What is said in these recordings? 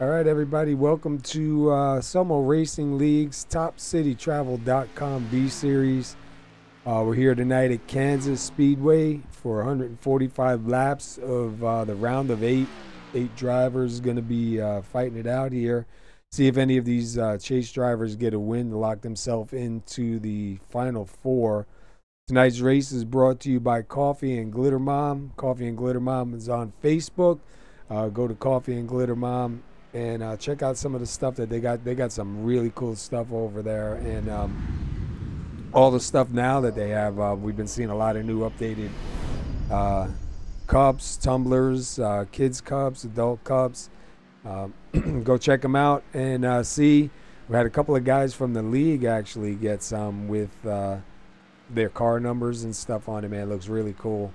All right, everybody, welcome to SoMo Racing League's TopCityTravel.com B-Series. We're here tonight at Kansas Speedway for 145 laps of the round of eight. 8 drivers going to be fighting it out here. See if any of these chase drivers get a win to lock themselves into the final 4. Tonight's race is brought to you by Coffee and Glitter Mom. Coffee and Glitter Mom is on Facebook. Go to Coffee and Glitter Mom and check out some of the stuff that they got. They got some really cool stuff over there, and all the stuff now that they have. We've been seeing a lot of new updated cups, tumblers, kids cups, adult cups. Go check them out and see. We had a couple of guys from the league actually get some with their car numbers and stuff on it. Man, it looks really cool.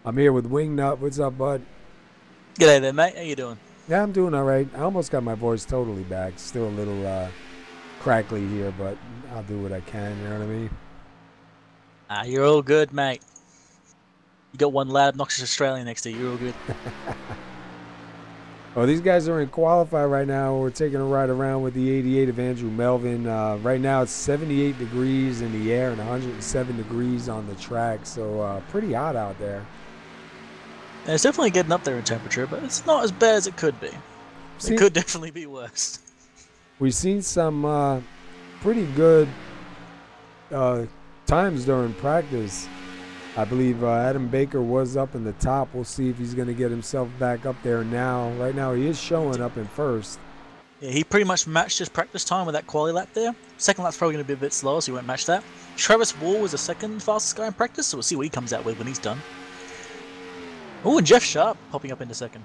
I'm here with Wingnut. What's up, bud? G'day there, mate. How you doing? Yeah, I'm doing all right. I almost got my voice totally back. Still a little crackly here, but I'll do what I can. You know what I mean? You're all good, mate. You got one loud, obnoxious Australian next to you. You're all good. Well, these guys are in qualify right now. We're taking a ride around with the 88 of Andrew Melvin. Right now it's 78 degrees in the air and 107 degrees on the track, so pretty hot out there. Yeah, it's definitely getting up there in temperature, but it's not as bad as it could be. It could definitely be worse. We've seen some pretty good times during practice. I believe Adam Baker was up in the top. We'll see if he's going to get himself back up there now. Right now he is showing up in first. Yeah, he pretty much matched his practice time with that quali lap there. Second lap's probably going to be a bit slower, so he won't match that. Travis Wall was the second fastest guy in practice, so we'll see what he comes out with when he's done. Oh, and Jeff Sharp popping up into second.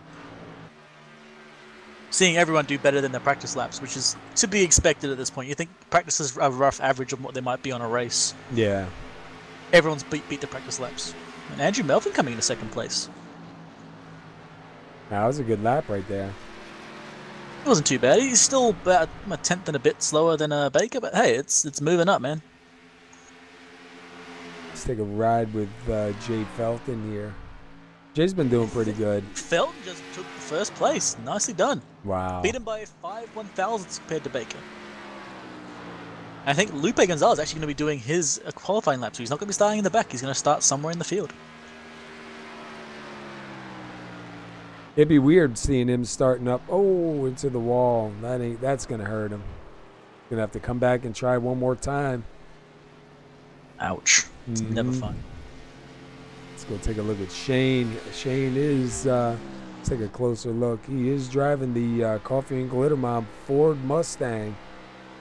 Seeing everyone do better than their practice laps, which is to be expected at this point. You think practice is a rough average of what they might be on a race. Yeah. Everyone's beat the practice laps. And Andrew Melvin coming into second place. That was a good lap right there. It wasn't too bad. He's still about a tenth and a bit slower than Baker, but hey, it's moving up, man. Let's take a ride with Jay Felton here. Jay's been doing pretty good. Felton just took the first place. Nicely done. Wow. Beat him by 5 1,000ths compared to Baker. I think Lupe Gonzalez is actually going to be doing his qualifying lap, so he's not going to be starting in the back. He's going to start somewhere in the field. It'd be weird seeing him starting up, into the wall. That's going to hurt him. Going to have to come back and try one more time. Ouch. It's never fun. Let's go take a look at Shane. Shane is, let's take a closer look. He is driving the Coffee and Glitter Mom Ford Mustang.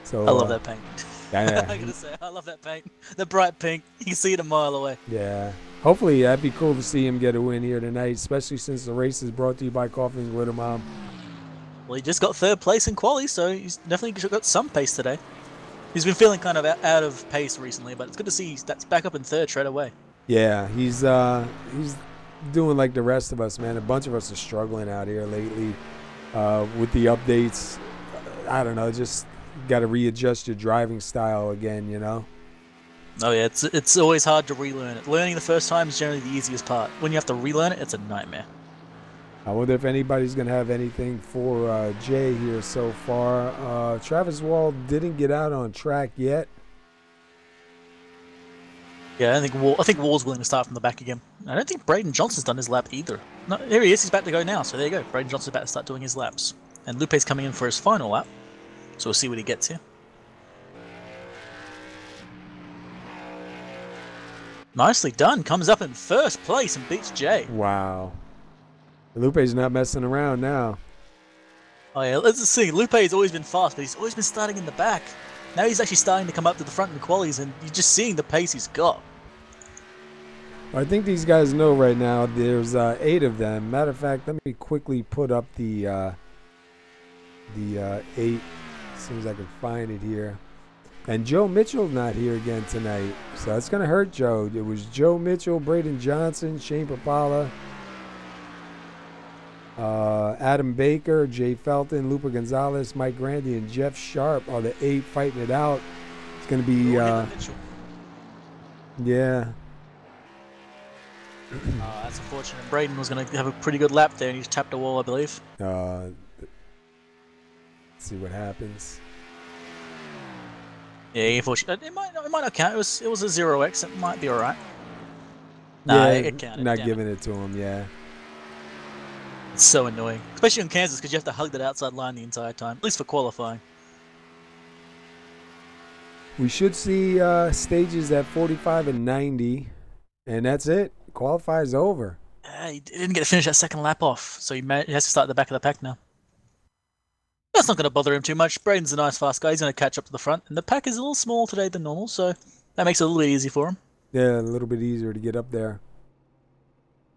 So I love that paint. Yeah. I gotta say, I love that paint. The bright pink. You can see it a mile away. Yeah. Hopefully, that'd be cool to see him get a win here tonight, especially since the race is brought to you by Coffee and Glitter Mom. Well, he just got third place in quali, so he's definitely got some pace today. He's been feeling kind of out of pace recently, but it's good to see that's back up in third straight away. Yeah, he's doing like the rest of us, man. A bunch of us are struggling out here lately with the updates. I don't know, just got to readjust your driving style again, you know? Oh yeah, it's always hard to relearn it. Learning the first time is generally the easiest part. When you have to relearn it, it's a nightmare. I wonder if anybody's going to have anything for Jay here so far. Travis Wall didn't get out on track yet. Yeah, I think Wall's willing to start from the back again. I don't think Braden Johnson's done his lap either. No, here he is. He's about to go now. So there you go. Braden Johnson's about to start doing his laps. And Lupe's coming in for his final lap. So we'll see what he gets here. Nicely done. Comes up in first place and beats Jay. Wow. Lupe's not messing around now. Oh yeah, let's see. Lupe's always been fast, but he's always been starting in the back. Now he's actually starting to come up to the front in the qualies, and you're just seeing the pace he's got. I think these guys know right now there's 8 of them. Matter of fact, let me quickly put up the 8. As soon as I can find it here. And Joe Mitchell's not here again tonight, so that's going to hurt Joe. It was Joe Mitchell, Braden Johnson, Shane Papala, Adam Baker, Jay Felton, Lupa Gonzalez, Mike Grandy, and Jeff Sharp are the 8 fighting it out. It's going to be, yeah. That's unfortunate. Braden was going to have a pretty good lap there, and he's tapped a wall, I believe. Let's see what happens. Yeah, unfortunately, it might not count. It was a 0x. It might be all right. No, it counted. Not giving it to him. Yeah. It's so annoying, especially in Kansas, because you have to hug that outside line the entire time, at least for qualifying. We should see stages at 45 and 90, and that's it. Qualifier's over. He didn't get to finish that second lap off, so he has to start at the back of the pack now. That's not going to bother him too much. Braden's a nice fast guy. He's going to catch up to the front, and the pack is a little smaller today than normal, so that makes it a little bit easy for him. Yeah, a little bit easier to get up there.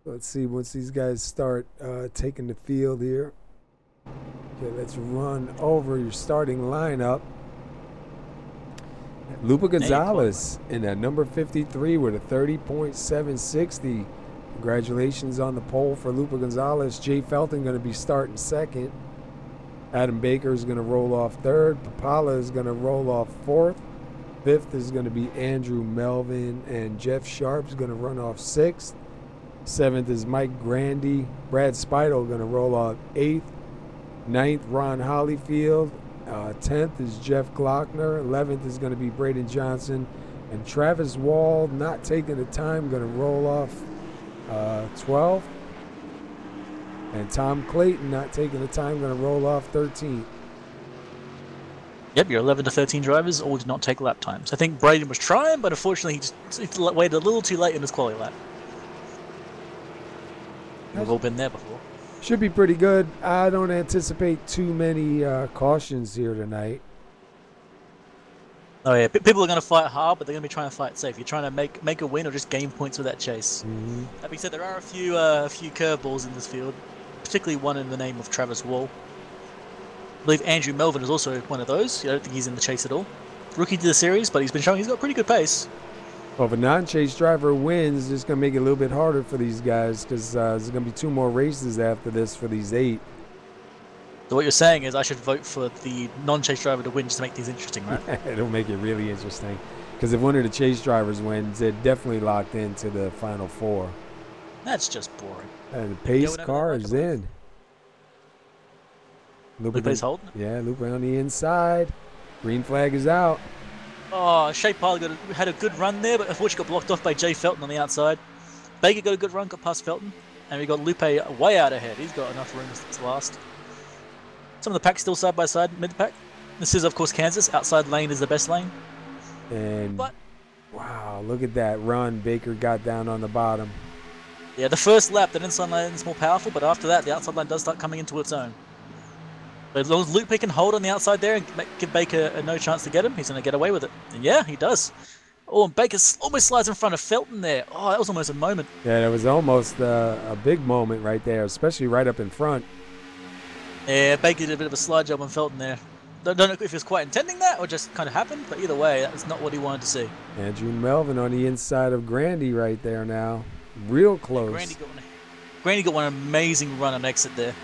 Let's see, once these guys start taking the field here. Okay, let's run over your starting lineup. Lupa Gonzalez in at number 53 with a 30.760. Congratulations on the pole for Lupa Gonzalez. Jay Felton going to be starting second. Adam Baker is going to roll off third. Papala is going to roll off fourth. Fifth is going to be Andrew Melvin, and Jeff Sharp is going to run off sixth. Seventh is Mike Grandy. Brad Spidle going to roll off eighth. Ninth, Ron Hollyfield. 10th is Jeff Glockner. 11th is going to be Braden Johnson. And Travis Wall, not taking the time, going to roll off 12th. And Tom Clayton, not taking the time, going to roll off 13th. Yep, your 11 to 13 drivers all did not take lap times. I think Braden was trying, but unfortunately he waited a little too late in his quali lap. We've all been there before. Should be pretty good. I don't anticipate too many cautions here tonight. Oh yeah, people are going to fight hard, but they're going to be trying to fight safe. You're trying to make a win or just gain points with that chase. Mm-hmm. That being said, there are a few curveballs in this field, particularly one in the name of Travis Wall. I believe Andrew Melvin is also one of those. I don't think he's in the chase at all. Rookie to the series, but he's been showing he's got pretty good pace. Well, if a non-chase driver wins, it's going to make it a little bit harder for these guys because there's going to be 2 more races after this for these 8. So what you're saying is I should vote for the non-chase driver to win just to make these interesting, right? It'll make it really interesting because if one of the chase drivers wins, they're definitely locked into the final 4. That's just boring. And the pace car is in. Lupe's holding? Yeah, Lupe on the inside. Green flag is out. Oh, Shea Parler had a good run there, but unfortunately got blocked off by Jay Felton on the outside. Baker got a good run, got past Felton, and we got Lupe way out ahead. He's got enough room to last. Some of the packs still side by side, mid-pack. This is, of course, Kansas. Outside lane is the best lane. And, wow, look at that run. Baker got down on the bottom. Yeah, the first lap, the inside lane is more powerful, but after that, the outside lane does start coming into its own. But as long as Lupe can hold on the outside there and give Baker no chance to get him, he's going to get away with it. And yeah, he does. Oh, and Baker almost slides in front of Felton there. Oh, that was almost a moment. Yeah, it was almost a big moment right there, especially right up in front. Yeah, Baker did a bit of a slide job on Felton there. Don't know if he was quite intending that or just kind of happened, but either way, that was not what he wanted to see. Andrew Melvin on the inside of Grandy right there now. Real close. Grandy got one amazing run on exit there.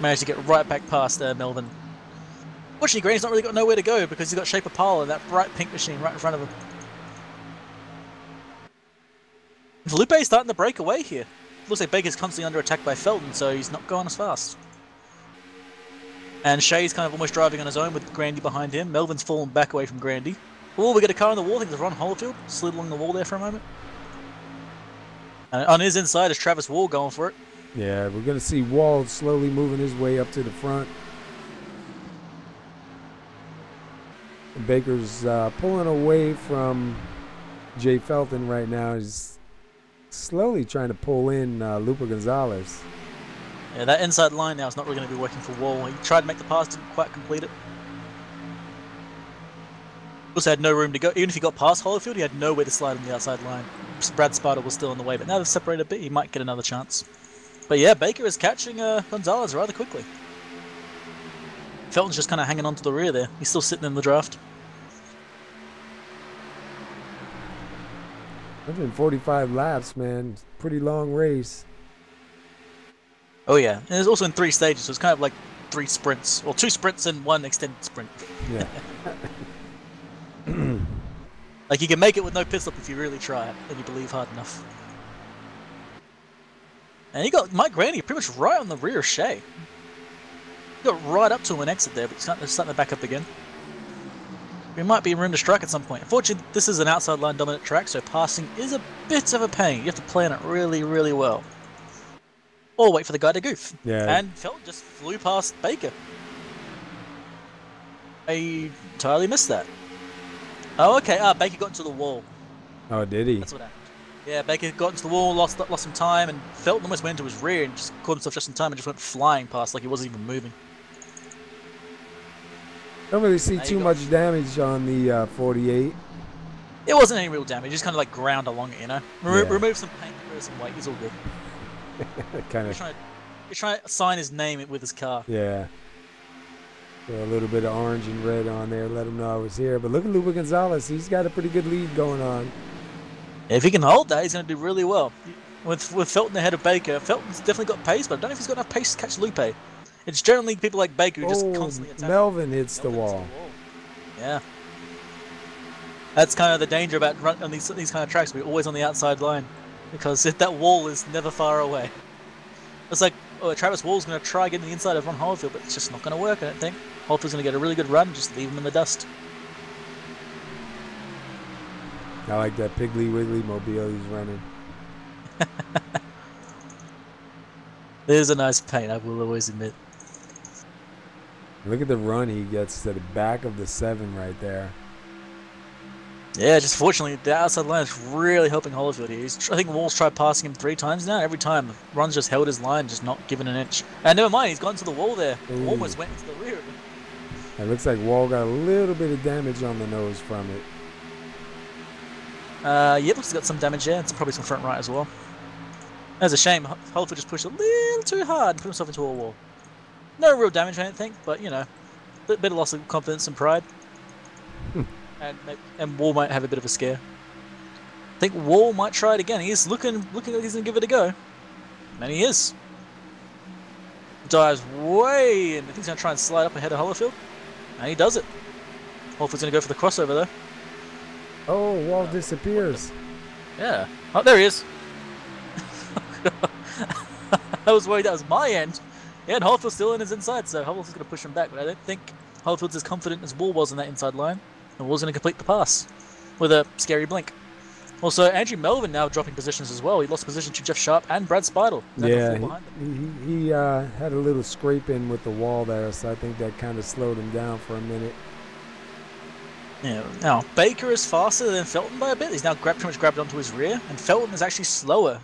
Managed to get right back past Melvin. Fortunately, Grandy's not really got nowhere to go because he's got Shape of Pole and that bright pink machine right in front of him. Lupe's starting to break away here. Looks like Baker's constantly under attack by Felton, so he's not going as fast. And Shea's kind of almost driving on his own with Grandy behind him. Melvin's fallen back away from Grandy. Oh, we got a car on the wall. I think it's Ron Holofield. Slid along the wall there for a moment. And on his inside is Travis Wall going for it. Yeah, we're going to see Wall slowly moving his way up to the front. And Baker's pulling away from Jay Felton right now. He's slowly trying to pull in Lupa Gonzalez. Yeah, that inside line now is not really going to be working for Wall. He tried to make the pass, didn't quite complete it. Also had no room to go. Even if he got past Holyfield, he had nowhere to slide on the outside line. Brad Spider was still in the way, but now they've separated a bit, he might get another chance. But yeah, Baker is catching Gonzalez rather quickly. Felton's just kind of hanging on to the rear there. He's still sitting in the draft. 145 laps, man. Pretty long race. Oh yeah, and it's also in 3 stages, so it's kind of like 3 sprints, or 2 sprints and 1 extended sprint. Yeah. Like you can make it with no pit stop if you really try it and you believe hard enough. And you got Mike Grandy pretty much right on the rear of Shea. He got right up to him and exit there, but he's starting to back up again. We might be in room to strike at some point. Unfortunately, this is an outside line dominant track, so passing is a bit of a pain. You have to plan it really, really well. Or wait for the guy to goof. Yeah. And Felton just flew past Baker. I entirely missed that. Oh, okay. Baker got into the wall. Oh, did he? That's what happened. Yeah, Baker got into the wall, lost some time, and Felton almost went into his rear and just caught himself just in time and just went flying past like he wasn't even moving. Don't really see too much damage on the 48. It wasn't any real damage. Just kind of like ground along it, you know. Remove some paint, remove some weight. He's all good. Kind of. He's trying to sign his name with his car. Yeah. Throw a little bit of orange and red on there, let him know I was here. But look at Lupa Gonzalez. He's got a pretty good lead going on. If he can hold that, he's going to do really well. With Felton ahead of Baker, Felton's definitely got pace, but I don't know if he's got enough pace to catch Lupe. It's generally people like Baker who just constantly attack. Melvin hits the wall. Yeah. That's kind of the danger about on these kind of tracks. We're always on the outside line. Because if that wall is never far away. It's like, Travis Wall's going to try getting the inside of Ron Holyfield, but it's just not going to work, I don't think. Holyfield's going to get a really good run and just leave him in the dust. I like that Piggly Wiggly mobile he's running. There's a nice paint, I will always admit. Look at the run he gets to the back of the 7 right there. Yeah, just fortunately, the outside line is really helping Holyfield here. I think Wall's tried passing him 3 times now. Every time, Ron's just held his line, just not given an inch. And never mind, he's gone to the wall there. Ooh. Almost went into the rear. It looks like Wall got a little bit of damage on the nose from it. Yeah, looks like he's got some damage there. It's probably some front right as well. That's a shame. Holyfield just pushed a little too hard and put himself into a wall. No real damage, I don't think, but, you know, a bit of loss of confidence and pride. And Wall might have a bit of a scare. I think Wall might try it again. He's looking like he's going to give it a go. And he is. Dives way in. I think he's going to try and slide up ahead of Holyfield. And he does it. Holyfield's going to go for the crossover, though. Oh, Wall disappears. Yeah. Oh, there he is. I was worried that was my end. Yeah, and Holyfield's still in his inside, so Holyfield's going to push him back. But I don't think Holyfield's as confident as Wall was in that inside line. And Wall's going to complete the pass with a scary blink. Also, Andrew Melvin now dropping positions as well. He lost position to Jeff Sharp and Brad Speidel. Yeah, he had a little scrape in with the wall there, so I think that kind of slowed him down for a minute. Yeah. Now, Baker is faster than Felton by a bit. He's now pretty much grabbed onto his rear. And Felton is actually slower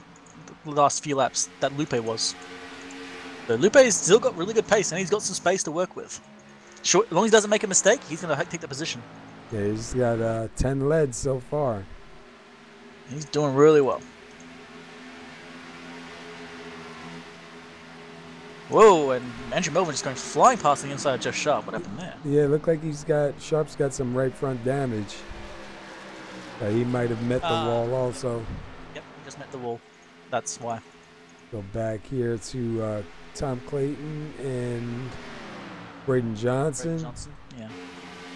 the last few laps that Lupe was. So Lupe's still got really good pace, and he's got some space to work with. Sure, as long as he doesn't make a mistake, he's going to take the position. Yeah, he's got 10 leads so far. He's doing really well. Whoa, and Andrew Melvin just going flying past the inside of Jeff Sharp. What happened there? Yeah, it looked like Sharp's got some right front damage. He might have met the wall also. Yep, he just met the wall. That's why. Go back here to Tom Clayton and Braden Johnson. Yeah.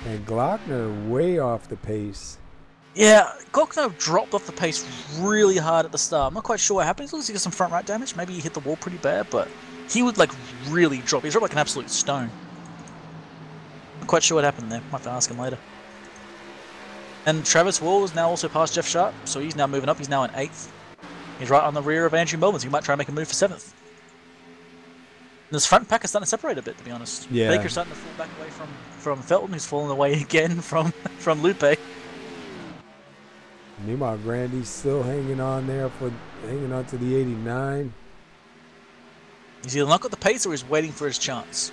And Glockner way off the pace. Yeah, Glockner dropped off the pace really hard at the start. I'm not quite sure what happened. He looks like he got some front right damage. Maybe he hit the wall pretty bad, but he would like really drop. He dropped like an absolute stone. Not quite sure what happened there. Might have to ask him later. And Travis Wall is now also past Jeff Sharp, so he's now moving up. He's now in 8th. He's right on the rear of Andrew Melvin, so he might try and make a move for 7th. And this front pack is starting to separate a bit, to be honest. Yeah. Baker's starting to fall back away from Felton, who's fallen away again from Lupe. Meanwhile, Grandy's still hanging on to the 89. He's either not got the pace or he's waiting for his chance.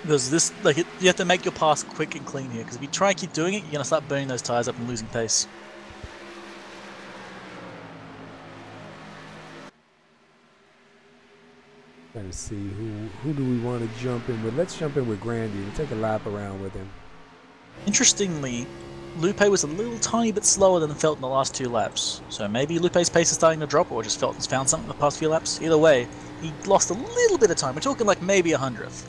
Because this, like, you have to make your pass quick and clean here. Because if you try and keep doing it, you're going to start burning those tires up and losing pace. Trying to see who do we want to jump in with. Let's jump in with Grandy and take a lap around with him. Interestingly, Lupe was a little tiny bit slower than Felton the last 2 laps. So maybe Lupe's pace is starting to drop, or just Felton's found something the past few laps. Either way, he lost a little bit of time. We're talking like maybe 100th.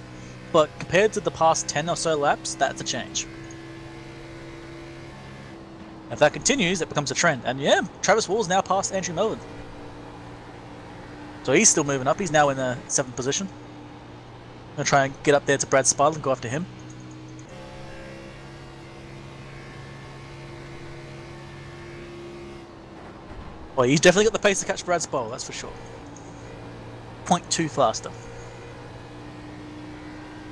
But compared to the past 10 or so laps, that's a change. If that continues, it becomes a trend. And yeah, Travis Wall's now past Andrew Melvin. So he's still moving up. He's now in the 7th position. Gonna try and get up there to Brad Spidle and go after him. Well, he's definitely got the pace to catch Brad Spidle, that's for sure. 0.2 faster.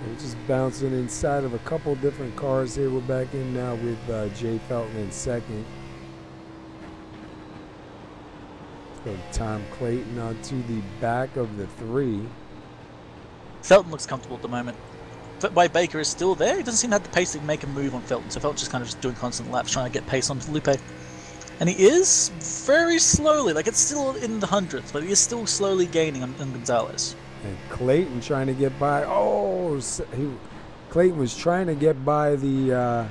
We're just bouncing inside of a couple different cars here. We're back in now with Jay Felton in 2nd. Let's go Tom Clayton onto the back of the 3. Felton looks comfortable at the moment. While Baker is still there, he doesn't seem to have the pace to make a move on Felton. So Felton's just kind of just doing constant laps, trying to get pace on Lupe. And he is very slowly, like it's still in the 100th, but he is still slowly gaining on Gonzalez. And Clayton trying to get by. Clayton was trying to get by the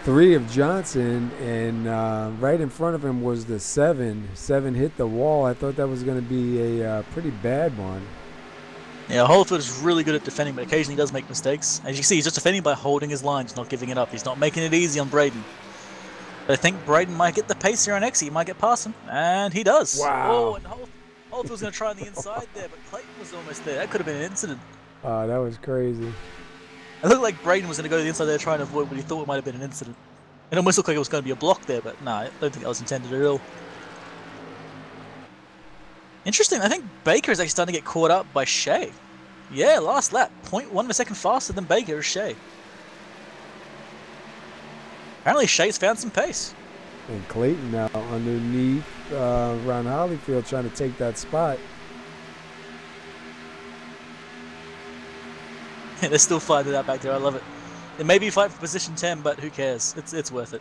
3 of Johnson, and right in front of him was the 7. 7 hit the wall. I thought that was going to be a pretty bad one. Yeah, Holyfield is really good at defending, but occasionally he does make mistakes. As you can see, he's just defending by holding his line, he's not giving it up. He's not making it easy on Braden. But I think Braden might get the pace here on X. He might get past him, and he does. Wow. Oh, and Holyfield was going to try on the inside there, but Clayton was almost there. That could have been an incident. That was crazy. It looked like Braden was going to go to the inside there trying to avoid what he thought might have been an incident. It almost looked like it was going to be a block there, but no, I don't think that was intended at all. Interesting, I think Baker is actually starting to get caught up by Shea. Yeah, last lap, 0.1 of a second faster than Baker is Shea. Apparently Shea's found some pace. And Clayton now underneath Ron Holyfield trying to take that spot. They're still fighting it out back there, I love it. They may be fighting for position 10, but who cares? It's worth it.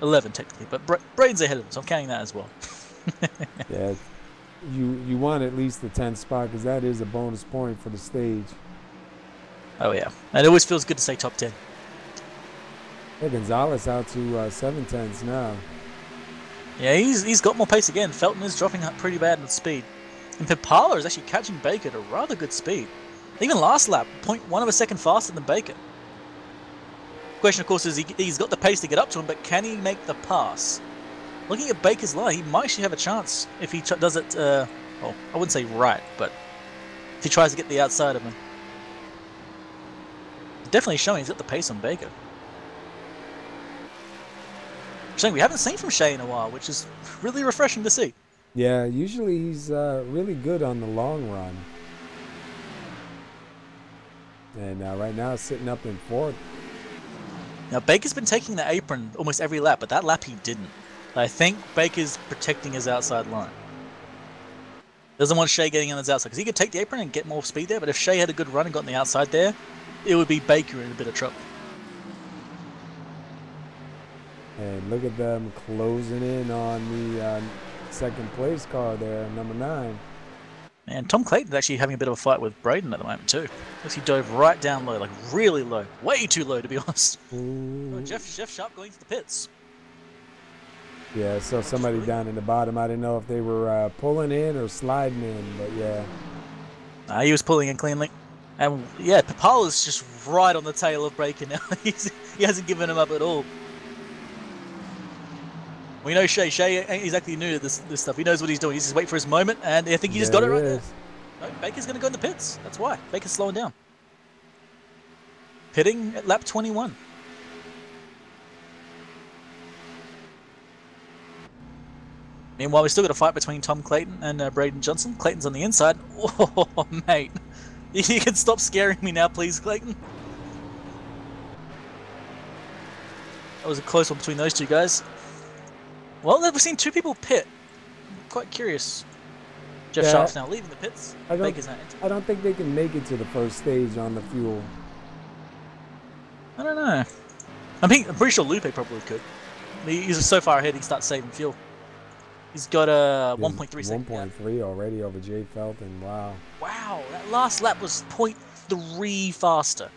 11 technically, but Braden's ahead of them, so I'm counting that as well. Yeah, you want at least the 10th spot because that is a bonus point for the stage. Oh yeah, and it always feels good to say top 10. Hey, Gonzalez out to 7/10s now. Yeah, he's got more pace again. Felton is dropping up pretty bad in speed. And Pipala is actually catching Baker at a rather good speed. Even last lap, 0.1 of a second faster than Baker. Question, of course, is he's got the pace to get up to him, but can he make the pass? Looking at Baker's line, he might actually have a chance if he does it, well, I wouldn't say right, but if he tries to get the outside of him. Definitely showing he's got the pace on Baker. Something we haven't seen from Shea in a while, which is really refreshing to see. Yeah, usually he's really good on the long run. And right now sitting up in 4th. Now Baker's been taking the apron almost every lap, but that lap he didn't. I think Baker's protecting his outside line. Doesn't want Shea getting on his outside, because he could take the apron and get more speed there, but if Shea had a good run and got on the outside there, it would be Baker in a bit of trouble. And look at them closing in on the 2nd place car there, number 9. And Tom Clayton's actually having a bit of a fight with Braden at the moment too. Looks he dove right down low, like really low. Way too low, to be honest. Oh, Jeff Sharp going to the pits. Yeah, so somebody down in the bottom. I didn't know if they were pulling in or sliding in, but yeah. He was pulling in cleanly. And yeah, Papala's just right on the tail of Baker now. He hasn't given him up at all. We know Shea. Shea ain't exactly new to this stuff. He knows what he's doing. He's just waiting for his moment, and I think he just got it right there. No, Baker's going to go in the pits. That's why. Baker's slowing down. Pitting at lap 21. Meanwhile, we still got a fight between Tom Clayton and Braden Johnson. Clayton's on the inside. Oh, mate. You can stop scaring me now, please, Clayton. That was a close one between those two guys. Well, we've seen two people pit. I'm quite curious. Jeff Sharp's now leaving the pits. Baker's not entering. I don't think they can make it to the first stage on the fuel. I don't know. I'm pretty sure Lupe probably could. He's so far ahead he can start saving fuel. He's got a 1.3 second 1.3 already over Jay Felton. Wow. Wow, that last lap was 0.3 faster.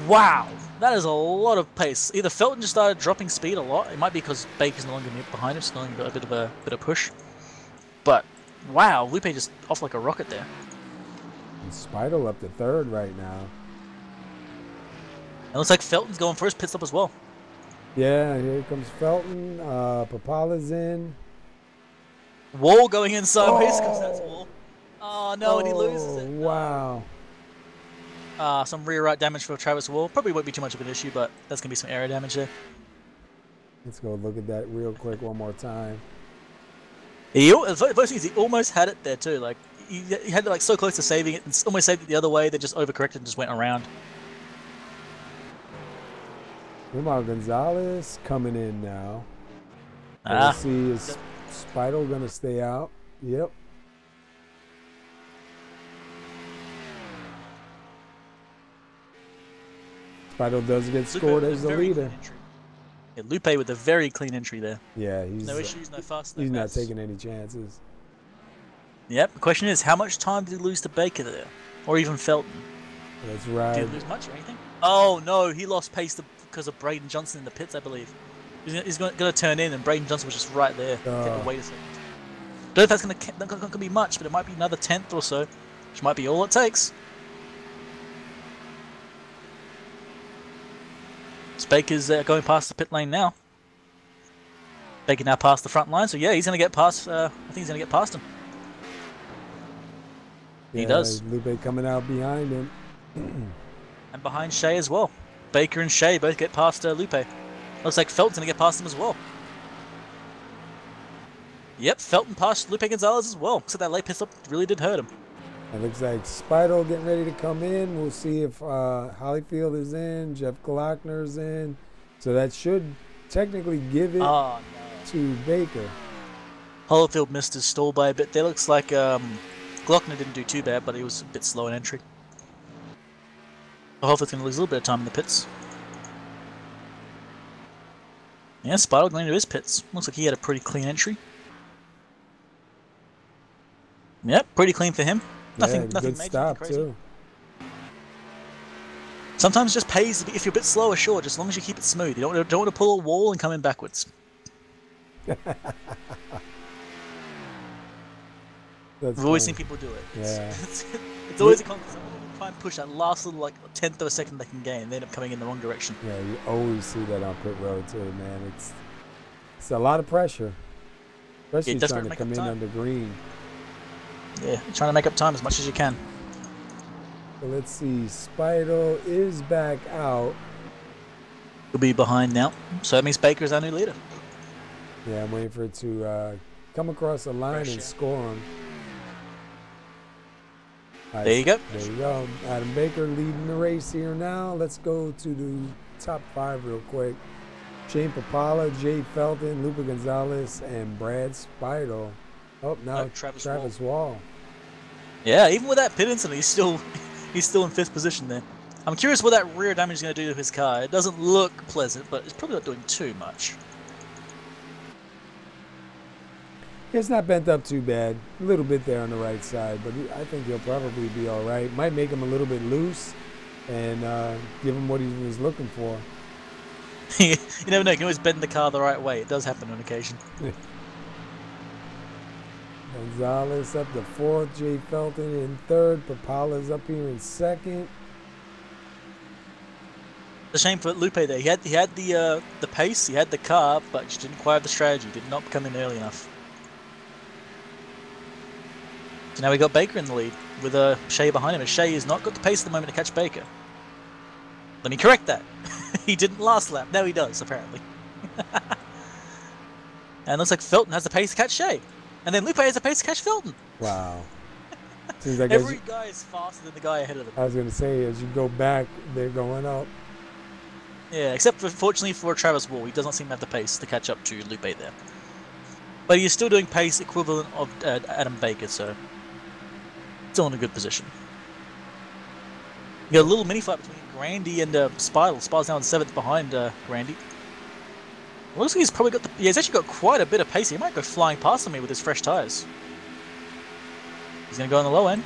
Wow, that is a lot of pace. Either Felton just started dropping speed a lot. It might be because Baker's no longer behind him, so no longer got a bit of push. But wow, Lupe just off like a rocket there. And Speidel up to third right now. It looks like Felton's going for his pit stop as well. Yeah, here comes Felton. Papala's in. Wall going in, so here comes that Wall. Oh no, and he loses it. Wow. Some rear right damage for Travis Wall. Probably won't be too much of an issue, but there's going to be some aero damage there. Let's go look at that real quick one more time. He almost had it there too. Like he had it like so close to saving it, and almost saved it the other way. They just overcorrected and just went around. Meanwhile, Gonzalez coming in now. Let's see, is Speidel going to stay out? Yep. Speidel does get scored as the leader. Yeah, Lupe with a very clean entry there. Yeah, he's no issues, no fuss, no he's mess. not taking any chances. Yep. The question is, how much time did he lose to Baker there, or even Felton? That's right. Did he lose much or anything? Oh no, he lost pace because of Braden Johnson in the pits, I believe. He's going to turn in, and Braden Johnson was just right there. Wait a second. Don't know if that's going to be much, but it might be another 10th or so, which might be all it takes. Baker's going past the pit lane now. Baker now past the front line, so yeah, he's going to get past. I think he's going to get past him. Yeah, he does. Lupe coming out behind him. And behind Shea as well. Baker and Shea both get past Lupe. Looks like Felton's going to get past him as well. Yep, Felton passed Lupe Gonzalez as well. So that late pit stop really did hurt him. It looks like Speidel getting ready to come in. We'll see if Hollyfield is in, Jeff Glockner's in. So that should technically give it to Baker. Hollyfield missed his stall by a bit. There looks like Glockner didn't do too bad, but he was a bit slow in entry. Hollyfield's going to lose a little bit of time in the pits. Yeah, Speidel going into his pits. Looks like he had a pretty clean entry. Yep, pretty clean for him. Nothing good major, stop crazy. too. Sometimes it just pays if you're a bit slower, sure, just as long as you keep it smooth. You don't want to pull a wall and come in backwards. We've always seen people do it. Yeah. It's always a contest. Try and push that last little like 1/10 of a second they can gain, and they end up coming in the wrong direction. Yeah, you always see that on pit road too, man. It's a lot of pressure, especially trying to come in under green. Yeah, trying to make up time as much as you can. So let's see, Speidel is back out. He'll be behind now, so that means Baker is our new leader. Yeah, I'm waiting for it to come across the line and score him. There you go. There you go. Adam Baker leading the race here now. Let's go to the top 5 real quick. Shane Papala, Jay Felton, Lupe Gonzalez, and Brad Speidel. Oh, now Travis Wall. Yeah, even with that pit incident, he's still in 5th position there. I'm curious what that rear damage is going to do to his car. It doesn't look pleasant, but it's probably not doing too much. It's not bent up too bad. A little bit there on the right side, but I think he'll probably be all right. Might make him a little bit loose and give him what he was looking for. You never know. You can always bend the car the right way. It does happen on occasion. Gonzalez up to 4th, Jay Felton in 3rd, Papala's up here in 2nd. It's a shame for Lupe there. He had the pace, he had the car, but just didn't quite have the strategy. Did not come in early enough. So now we got Baker in the lead with Shea behind him. And Shea has not got the pace at the moment to catch Baker. Let me correct that. He didn't last lap. Now he does, apparently. And it looks like Felton has the pace to catch Shea. And then Lupe has the pace to catch Felton. Wow. Seems like every guy is faster than the guy ahead of them. I was going to say, as you go back, they're going up. Yeah, except for, fortunately for Travis Wall, he does not seem to have the pace to catch up to Lupe there. But he's still doing pace equivalent of Adam Baker, so still in a good position. You got a little mini fight between Grandy and Spidle. Spidle's now in 7th behind Grandy. Looks like he's probably got he's actually got quite a bit of pace. He might go flying past me with his fresh tyres. He's going to go on the low end.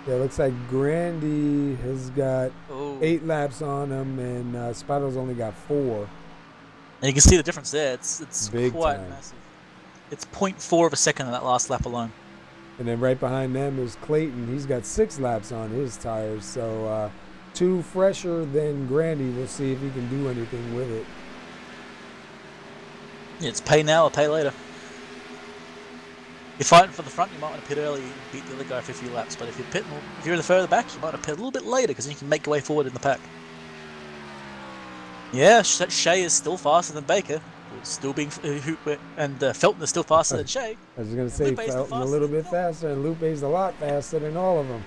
Yeah, looks like Grandy has got 8 laps on him, and Spidle's only got 4. And you can see the difference there. It's Big quite time. massive. It's 0.4 of a second in that last lap alone. And then right behind them is Clayton. He's got 6 laps on his tires, so 2 fresher than Grandy. We'll see if he can do anything with it. Yeah, it's pay now or pay later. You're fighting for the front, you might want to pit early and beat the other guy for a few laps. But if you're in the further back, you might want to pit a little bit later because then you can make your way forward in the pack. Yeah, Shea is still faster than Baker. Still being and Felton is still faster than Shea. I was going to say Felton's a little bit faster, and Lupe's a lot faster than all of them.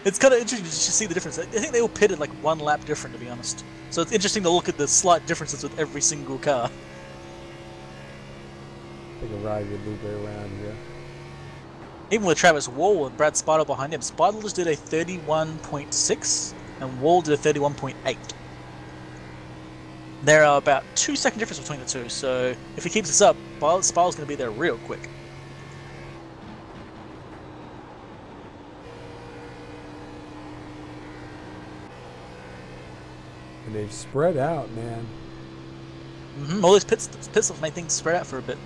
It's kind of interesting to just see the difference. I think they all pitted like 1 lap different, to be honest. So it's interesting to look at the slight differences with every single car. Take a ride with Lupe around here. Even with Travis Wall and Brad Spidle behind him, Spidle just did a 31.6 and Wall did a 31.8. There are about 2-second difference between the two, so if he keeps this up, Spidle's going to be there real quick. And they've spread out, man. All these pit stops make things spread out for a bit.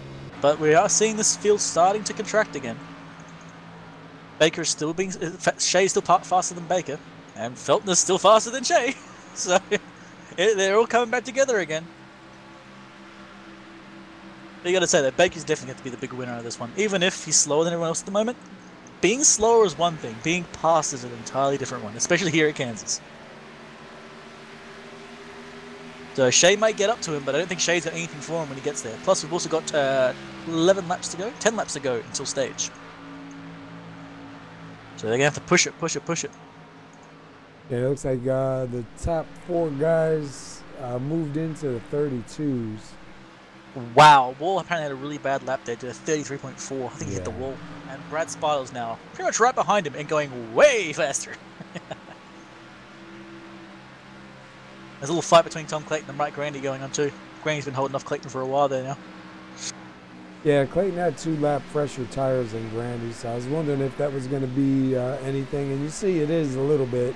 But we are seeing this field starting to contract again. Baker is still being... Shea is still faster than Baker. And Felton is still faster than Shea. So they're all coming back together again. But you got to say that Baker's definitely going to be the big winner of this one. Even if he's slower than everyone else at the moment. Being slower is one thing. Being fast is an entirely different one. Especially here at Kansas. So Shea might get up to him, but I don't think Shea's got anything for him when he gets there. Plus, we've also got 11 laps to go, 10 laps to go until stage. So they're going to have to push it, push it, push it. Yeah, it looks like the top 4 guys moved into the 32s. Wow, Wall apparently had a really bad lap there, did a 33.4. I think he hit the wall. And Brad Spidle's now pretty much right behind him and going way faster. There's a little fight between Tom Clayton and Mike Grandy going on too. Grandy's been holding off Clayton for a while there now. Yeah, Clayton had 2 lap fresher tires than Grandy, so I was wondering if that was going to be anything. And you see it is a little bit,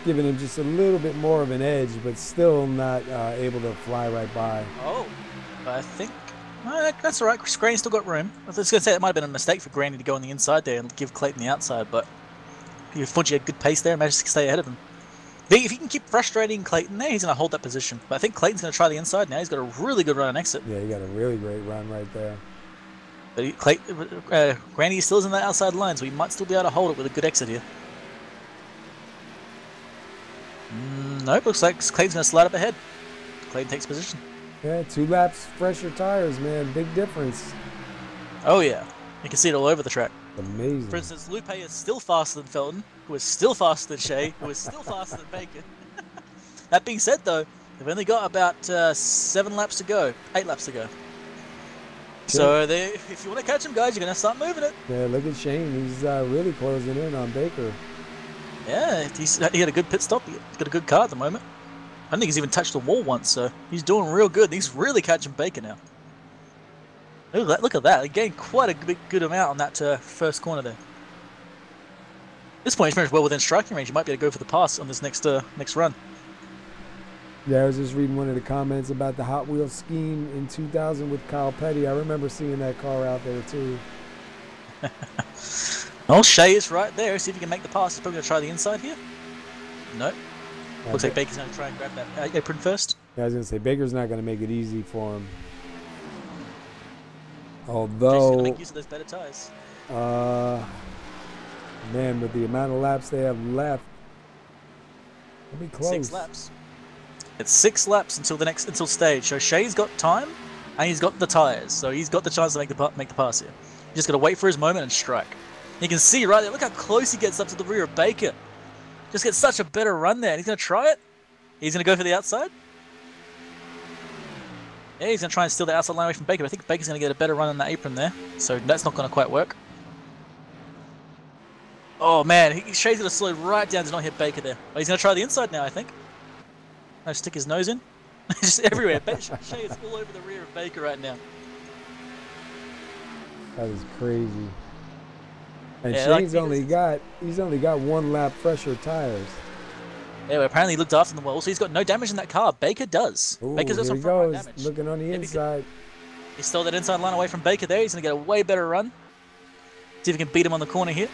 giving him just a little bit more of an edge, but still not able to fly right by. Oh, I think that's all right. Grandy's still got room. I was going to say it might have been a mistake for Grandy to go on the inside there and give Clayton the outside, but if Fungi had good pace there, managed to stay ahead of him. If he can keep frustrating Clayton there, he's going to hold that position. But I think Clayton's going to try the inside now. He's got a really good run on exit. Yeah, he got a really great run right there. But Grandy still is in that outside line, so he might still be able to hold it with a good exit here. Nope, looks like Clayton's going to slide up ahead. Clayton takes position. Yeah, 2 laps fresher tires, man. Big difference. Oh, yeah. You can see it all over the track. Amazing. For instance, Lupe is still faster than Felton, who is still faster than Shea, who is still faster than Baker. That being said, though, they've only got about 7 laps to go, 8 laps to go. So if you want to catch them, guys, you're going to start moving it. Yeah, look at Shane. He's really closing in on Baker. Yeah, he had a good pit stop. He's got a good car at the moment. I don't think he's even touched the wall once, so he's doing real good. He's really catching Baker now. Look at that. He gained quite a good amount on that first corner there. At this point, he's pretty much well within striking range. He might be able to go for the pass on this next run. Yeah, I was just reading one of the comments about the Hot Wheels scheme in 2000 with Kyle Petty. I remember seeing that car out there, too. Well, Shea is right there. See if he can make the pass. He's probably going to try the inside here. Nope. Looks like Baker's going to try and grab that apron first. Yeah, I was going to say, Baker's not going to make it easy for him. Although, going to make use of those better tires. Man, with the amount of laps they have left, it'll be close. 6 laps. It's 6 laps until stage. So Shea's got time, and he's got the tires. So he's got the chance to make the pass here. He's just got to wait for his moment and strike. You can see right there. Look how close he gets up to the rear of Baker. Just get such a better run there. And he's going to try it. He's going to go for the outside. Yeah, he's going to try and steal the outside line away from Baker. But I think Baker's going to get a better run on that apron there. So that's not going to quite work. Oh, man. Shay's going to slow right down to not hit Baker there. But he's going to try the inside now, I think. No, stick his nose in. Just everywhere. Shay is all over the rear of Baker right now. That is crazy. And Yeah, Shane's only got 1 lap fresher tires. Yeah, well, apparently he looked after them well. So he's got no damage in that car. Baker does. Ooh, Baker's got here some he front goes, damage. looking on the inside. He stole that inside line away from Baker there. He's going to get a way better run. See if he can beat him on the corner here.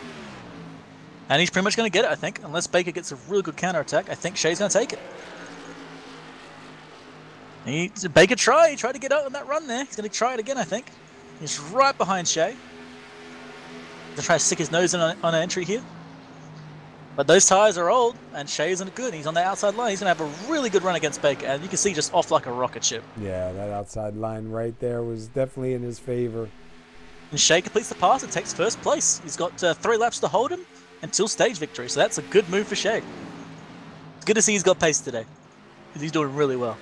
And he's pretty much going to get it, I think. Unless Baker gets a really good counter attack, I think Shay's going to take it. Baker tried. He tried to get out on that run there. He's going to try it again, I think. He's right behind Shay. He's going to try to stick his nose in on an entry here. But those tires are old, and Shay isn't good. He's on the outside line. He's going to have a really good run against Baker, and you can see just off like a rocket ship. Yeah, that outside line right there was definitely in his favor. And Shay completes the pass and takes first place. He's got 3 laps to hold him until stage victory, so that's a good move for Shay. It's good to see he's got pace today, because he's doing really well.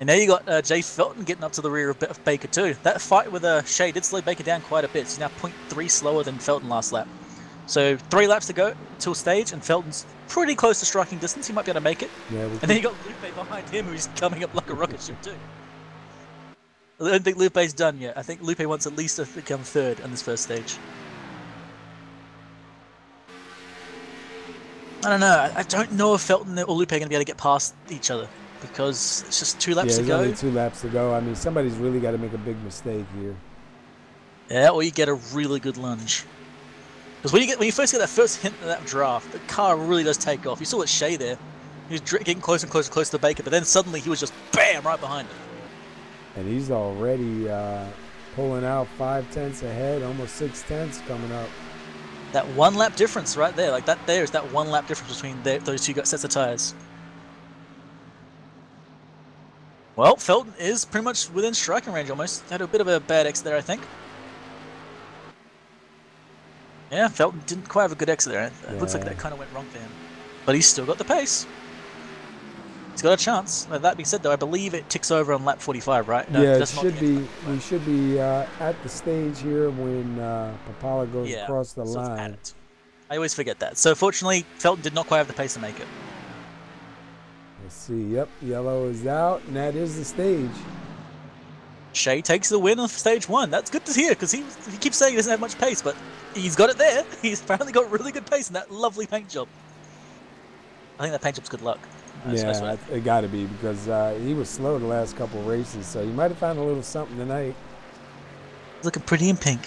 And now you got Jay Felton getting up to the rear of Baker too. That fight with Shay did slow Baker down quite a bit. He's now 0.3 slower than Felton last lap. So 3 laps to go till stage, and Felton's pretty close to striking distance. He might be able to make it. Yeah, and then you got Lupe behind him, who's coming up like a rocket ship too. I don't think Lupe's done yet. I think Lupe wants at least to become 3rd on this first stage. I don't know. I don't know if Felton or Lupe are going to be able to get past each other, because it's just 2 laps to go. Only 2 laps to go. I mean, somebody's really got to make a big mistake here. Yeah, or you get a really good lunge. Because when you first get that first hint of that draft, the car really does take off. You saw it Shay there. He was getting closer and closer and closer to Baker, but then suddenly he was just BAM! Right behind him. And he's already pulling out 5/10 ahead, almost 6/10 coming up. That 1 lap difference right there, like that there is that 1 lap difference between those 2 sets of tires. Well, Felton is pretty much within striking range almost. Had a bit of a bad exit there, I think. Yeah, Felton didn't quite have a good exit there. It looks like that kind of went wrong for him. But he's still got the pace. He's got a chance. That being said, though, I believe it ticks over on lap 45, right? No, yeah, it should be. We should be at the stage here when Papala goes across the line. I always forget that. So, fortunately, Felton did not quite have the pace to make it. Let's see. Yep, yellow is out, and that is the stage. Shay takes the win on stage 1. That's good to hear, because he keeps saying he doesn't have much pace, but he's got it there. He's apparently got really good pace in that lovely paint job. I think that paint job's good luck. Yeah, it got to be, because he was slow the last couple of races, so you might have found a little something tonight. Looking pretty in pink.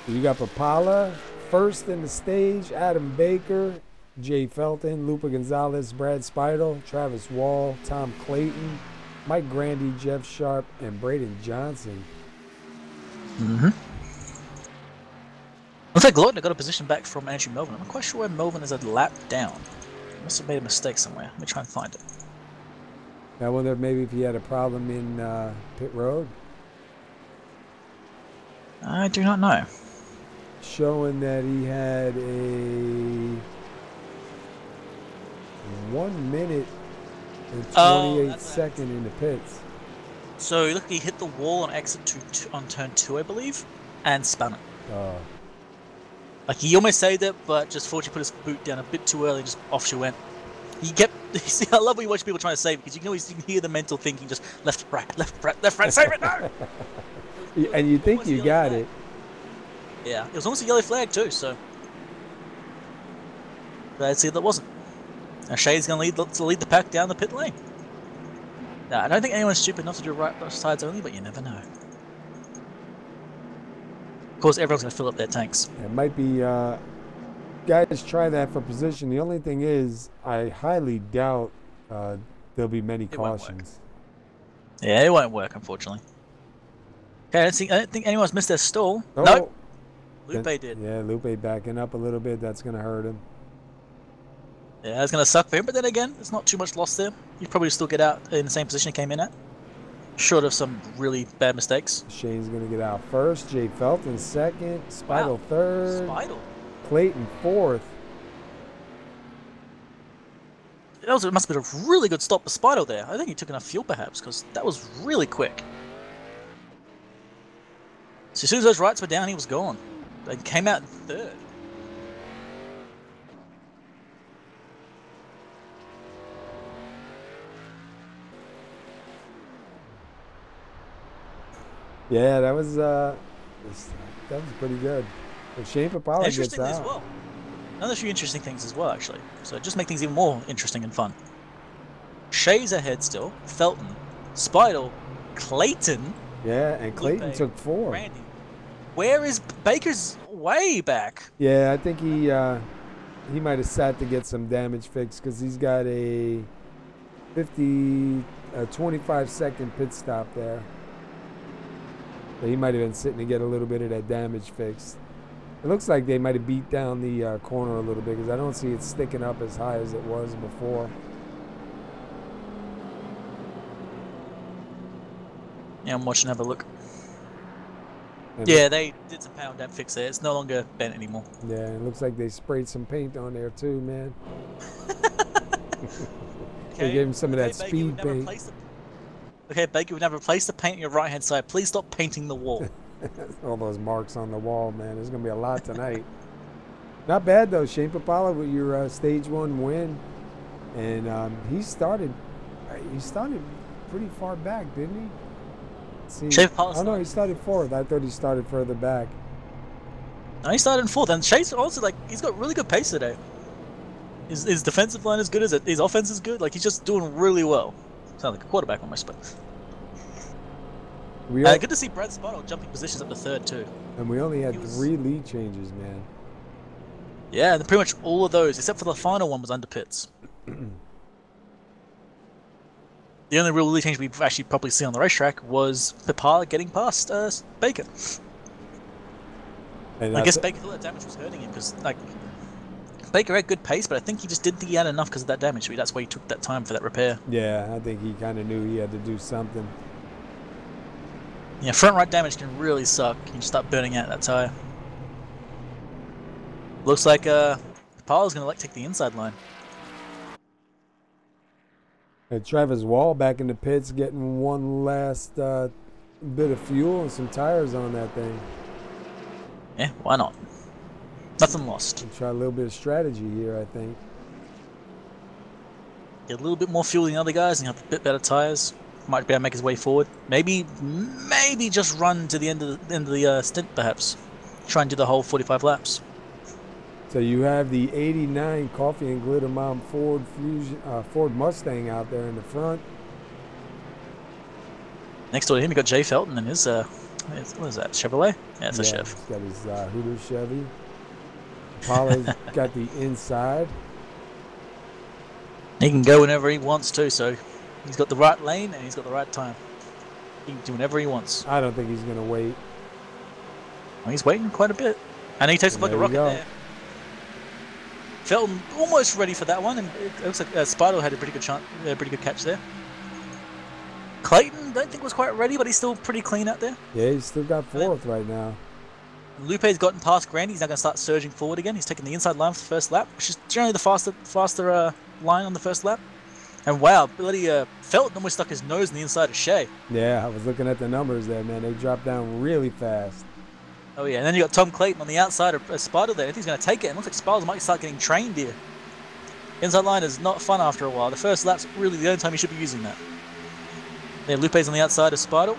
You got Papala first in the stage, Adam Baker, Jay Felton, Lupe Gonzalez, Brad Speidel, Travis Wall, Tom Clayton, Mike Grandy, Jeff Sharp, and Braden Johnson. Mm-hmm. Looks like Glotner got a position back from Andrew Melvin. I'm not quite sure where Melvin is a lap down. Must have made a mistake somewhere. Let me try and find it. I wonder if maybe if he had a problem in pit road. I do not know. Showing that he had a 1 minute and 28 second in the pits. So look, he hit the wall on exit on turn 2, I believe, and spun it. Oh. Like, he almost saved it, but just fortunately put his boot down a bit too early, just off she went. He kept... See, I love when you watch people trying to save it, because you can hear the mental thinking, just left, right, save it, no! And you think you got it. Yeah, it was almost a yellow flag too, so... But I'd see that wasn't. Now Shay's going to lead the pack down the pit lane. Now, I don't think anyone's stupid enough to do right sides only, but you never know. Of course, everyone's going to fill up their tanks. It might be guys try that for position. The only thing is, I highly doubt there'll be many cautions. Yeah, it won't work, unfortunately. Okay, I don't think anyone's missed their stall. Oh, nope. Lupe did. Yeah, Lupe backing up a little bit. That's going to hurt him. Yeah, it's going to suck for him, but then again, there's not too much loss there. You probably still get out in the same position he came in at. short of some really bad mistakes. Shane's going to get out first. Jay Felton second. Spidle Wow. third. Spidle. Clayton fourth. It must have been a really good stop for Spidle there. I think he took enough fuel perhaps, because that was really quick. So as soon as those rights were down, he was gone. They came out in third. Yeah, that was pretty good. But Shane Papala gets Interesting as out. well. Another few interesting things as well, actually. So just make things even more interesting and fun. Shay's ahead still. Felton, Spidle, Clayton. Yeah, and Clayton Lupe, took 4. Randy. Where is Baker's way back? Yeah, I think he might have sat to get some damage fixed because he's got a 25-second pit stop there. So he might have been sitting to get a little bit of that damage fixed. It looks like they might have beat down the corner a little bit because I don't see it sticking up as high as it was before. Yeah, I'm watching. Have a look. And Yeah, they did some power dam fix there. It's no longer bent anymore. Yeah, it looks like they sprayed some paint on there too, man. They gave him some of that speed paint. Okay, Baker, we've never replaced the paint on your right-hand side. Please stop painting the wall. All those marks on the wall, man. There's going to be a lot tonight. Not bad, though. Shane Papala with your stage 1 win. And he started pretty far back, didn't he? See, Shane Papala. Oh, no, he started 4th. I thought he started further back. No, he started in 4th. And Shane's also, like, he's got really good pace today. His defensive line is good. His offense is good. Like, he's just doing really well. Sounds like a quarterback almost, but... good to see Brad Spottle jumping positions up to 3rd, too. And we only had 3 lead changes, man. Yeah, and pretty much all of those, except for the final one, was under pits. The only real lead change we've actually probably seen on the racetrack was Papala getting past Baker. And I guess Baker thought that damage was hurting him, because, like... Baker had good pace, but I think he just didn't think he had enough because of that damage. So that's why he took that time for that repair. Yeah, I think he kind of knew he had to do something. Yeah, front right damage can really suck. You can just start burning out that tire. Looks like Papala's going to take the inside line. And Travis Wall back in the pits getting one last bit of fuel and some tires on that thing. Yeah, why not? Nothing lost. And try a little bit of strategy here, I think. Get a little bit more fuel than the other guys and have a bit better tires. Might be able to make his way forward. Maybe just run to the end of the stint, perhaps. Try and do the whole 45 laps. So you have the '89 Coffee and Glitter Mom Ford Mustang out there in the front. Next door to him, you got Jay Felton and his what is that? Chevrolet? Yeah, it's a Chev. He's got his Hooters Chevy. Paula's got the inside. He can go whenever he wants to, so he's got the right lane and he's got the right time. He can do whatever he wants. I don't think he's going to wait. Well, he's waiting quite a bit. And he takes up like a rocket there. Felton almost ready for that one, and it looks like Spidle had a pretty good catch there. Clayton, don't think was quite ready, but he's still pretty clean out there. Yeah, he's still got 4th right now. Lupe's gotten past Grandy. He's now going to start surging forward again. He's taking the inside line for the first lap, which is generally the faster line on the first lap. And wow, bloody Felton almost stuck his nose in the inside of Shea. Yeah, I was looking at the numbers there, man. They dropped down really fast. Oh yeah, and then you got Tom Clayton on the outside of Spider there. I think he's going to take it. It looks like Spider might start getting trained here. Inside line is not fun after a while. The first lap's really the only time you should be using that. Yeah, Lupe's on the outside of Spider.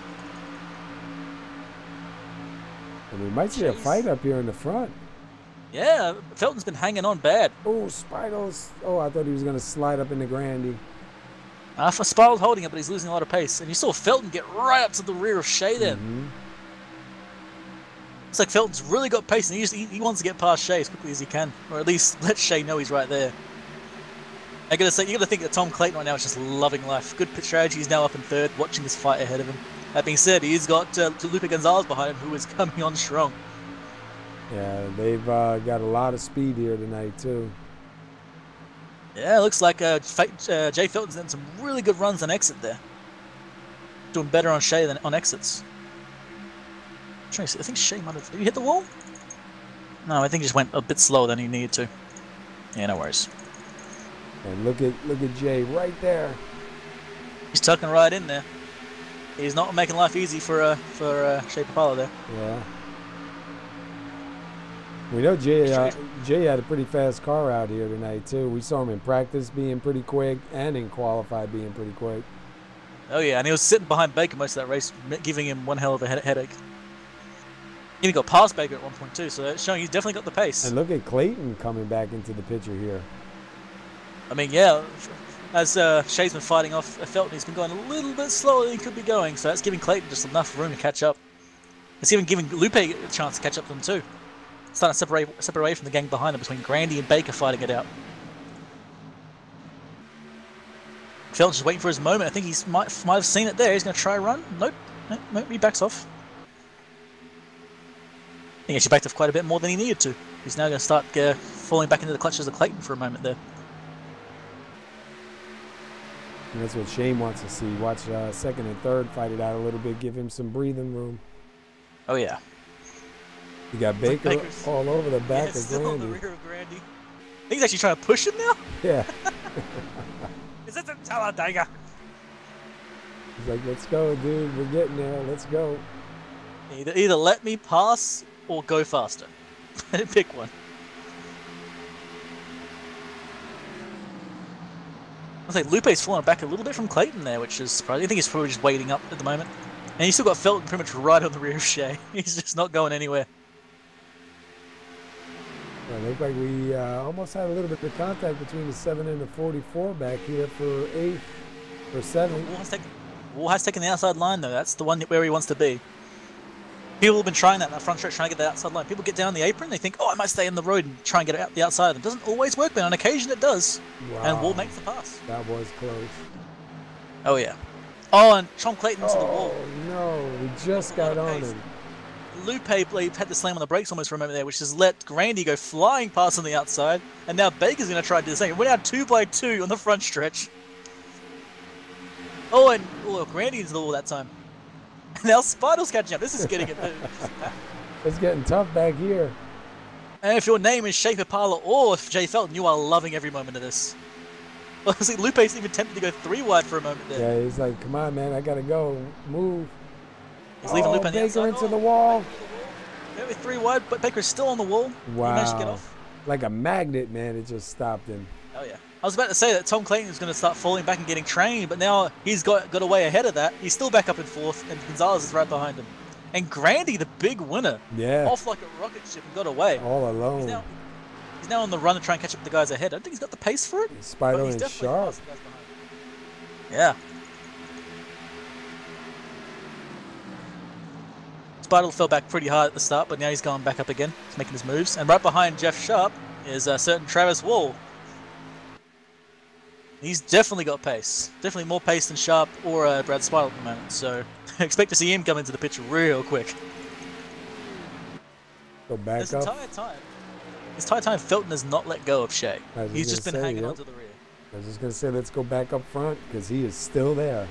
And we might see a fight up here in the front. Yeah, Felton's been hanging on bad. Oh, Spider's. Oh, I thought he was going to slide up in the Grandy. Spider's holding it, but he's losing a lot of pace. And you saw Felton get right up to the rear of Shea then. It's like Felton's really got pace, and he wants to get past Shea as quickly as he can, or at least let Shea know he's right there. I gotta say, you gotta think that Tom Clayton right now is just loving life. Good pit strategy. He's now up in 3rd, watching this fight ahead of him. That being said, he's got Lupe Gonzalez behind him, who is coming on strong. Yeah, they've got a lot of speed here tonight too. Yeah, it looks like Jay Felton's done some really good runs on exit there. doing better on Shea than on exits. I'm trying to see, I think Shea might have... Did he hit the wall? No, I think he just went a bit slower than he needed to. Yeah, no worries. And look at Jay right there. He's tucking right in there. He's not making life easy for Shea Papala there. Yeah. We know Jay had a pretty fast car out here tonight too. We saw him in practice being pretty quick and in qualified being pretty quick. Oh yeah, and he was sitting behind Baker most of that race, giving him one hell of a headache. He even got past Baker at one point too, so that's showing he's definitely got the pace. And look at Clayton coming back into the picture here. I mean, yeah, as Shea's been fighting off Felton, he's been going a little bit slower than he could be going, so that's giving Clayton just enough room to catch up. It's even giving Lupe a chance to catch up to them too. Starting to separate away from the gang behind him, between Grandy and Baker fighting it out. Felton's just waiting for his moment. I think he might have seen it there. He's going to try a run. Nope, he backs off. I think he actually backed off quite a bit more than he needed to. He's now going to start falling back into the clutches of Clayton for a moment there. And that's what Shane wants to see. Watch second and third fight it out a little bit, give him some breathing room. Oh yeah. You got Baker all over the back of still Grandy. on the rear of Grandy. I think he's actually trying to push him now. Yeah. Is this a Talladega? He's like, let's go, dude. We're getting there. Let's go. Either let me pass or go faster. Pick one. I think Lupe's fallen back a little bit from Clayton there, which is surprising. I think he's probably just waiting up at the moment. And he's still got Felton pretty much right on the rear of Shea. He's just not going anywhere. It looked like we almost had a little bit of contact between the 7 and the 44 back here for 8th or 7th. Wall has taken the outside line though. That's the one where he wants to be. People have been trying that in that front stretch, trying to get that outside line. People get down the apron, they think, oh, I might stay in the road and try and get out the outside of them. Doesn't always work, but on occasion it does. Wow. And Wall makes the pass. That was close. Oh yeah. Oh, and Tom Clayton into the wall. Oh no, we just got on him. Lupe had to slam on the brakes almost for a moment there, which has let Grandy go flying past on the outside, and now Baker's going to try to do the same. We're now 2x2 on the front stretch. Oh, and Grandy into the wall that time. And now Spider's catching up. This is getting it. It's getting tough back here. And if your name is Shea Papala or Jay Felton, you are loving every moment of this. Well, I see Lupe's even tempted to go 3 wide for a moment there. Yeah, he's like, come on, man, I got to go. Move. He's leaving Lupe on the Baker outside. into the wall. Maybe 3 wide, but Baker's still on the wall. Wow. He managed to get off. Like a magnet, man, it just stopped him. Oh, yeah. I was about to say that Tom Clayton is going to start falling back and getting trained, but now he's got away ahead of that. He's still back up in 4th, and Gonzalez is right behind him. And Grandy, the big winner, off like a rocket ship and got away. All alone. He's now on the run to try and catch up with the guys ahead. I don't think he's got the pace for it. Spider and Sharp. Yeah. Spider fell back pretty hard at the start, but now he's going back up again. He's making his moves. And right behind Jeff Sharp is a certain Travis Wall. He's definitely got pace. Definitely more pace than Sharp or Brad Spider at the moment. So expect to see him come into the picture real quick. Go back this up. entire time, Felton has not let go of Shea. He's just been hanging on to the rear. I was just going to say, let's go back up front because he is still there.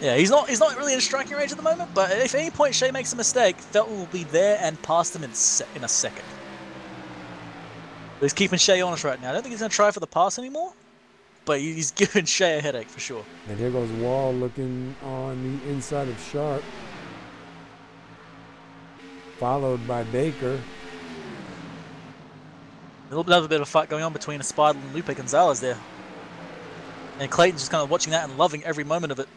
Yeah, he's not really in striking range at the moment, but if at any point Shea makes a mistake, Felton will be there and past him in a second. But he's keeping Shea honest right now. I don't think he's going to try for the pass anymore, but he's giving Shea a headache for sure. And here goes Wall looking on the inside of Sharp, followed by Baker. Another bit of a fight going on between Spider and Lupe Gonzalez there. And Clayton's just kind of watching that and loving every moment of it.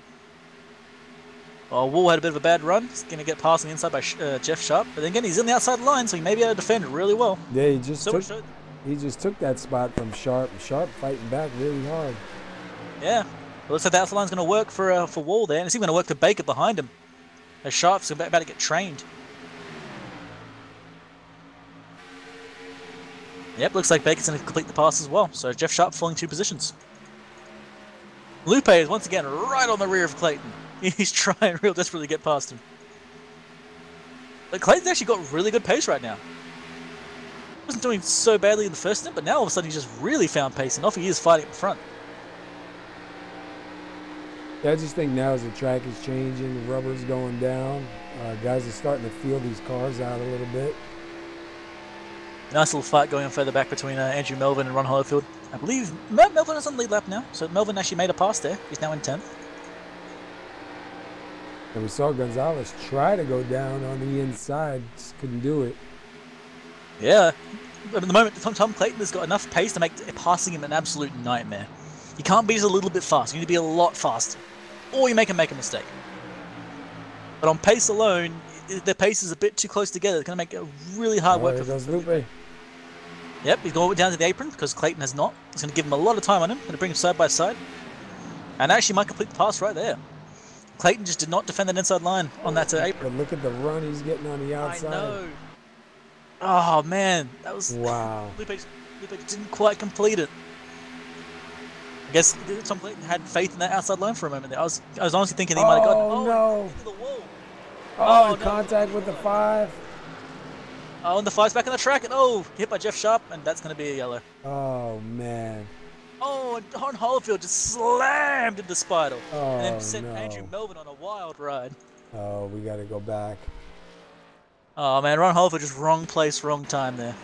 Oh, Wall had a bit of a bad run. He's going to get past on the inside by Jeff Sharp. But then again, he's in the outside line, so he may be able to defend really well. Yeah, he just took that spot from Sharp. Sharp fighting back really hard. Yeah. It looks like the outside line's going to work for Wall there. And it's even going to work for Baker behind him. As Sharp's about to get trained. Yep, looks like Baker's going to complete the pass as well. So Jeff Sharp falling 2 positions. Lupe is once again right on the rear of Clayton. He's trying real desperately to get past him. But Clayton's actually got really good pace right now. Wasn't doing so badly in the first stint, but now all of a sudden he's just really found pace, and off he is fighting up front. I just think now as the track is changing, the rubber's going down, guys are starting to feel these cars out a little bit. Nice little fight going on further back between Andrew Melvin and Ron Holyfield. I believe Melvin is on the lead lap now, so Melvin actually made a pass there. He's now in 10th. And we saw Gonzalez try to go down on the inside, just couldn't do it. Yeah, at the moment, Tom Clayton has got enough pace to make passing him an absolute nightmare. You can't be just a little bit fast. You need to be a lot faster, or you make a mistake. But on pace alone, their pace is a bit too close together. It's going to make it really hard work for Lupe. Yep, he's going down to the apron because Clayton has not. It's going to give him a lot of time on him. Going to bring him side by side. And actually might complete the pass right there. Clayton just did not defend that inside line on that apron. But look at the run he's getting on the outside. I know. Oh, man. That was... Wow. Lupe didn't quite complete it. I guess Tom Clayton had faith in that outside line for a moment there. I was honestly thinking he might have gotten no. into the wall. Oh, contact with the 5. Oh, and the 5's back on the track, and hit by Jeff Sharp, and that's going to be a yellow. Oh, man. Oh, and Ron Holyfield just slammed into Spider. Oh, and then sent Andrew Melvin on a wild ride. Oh, we got to go back. Oh, man, Ron Holyfield just wrong place, wrong time there.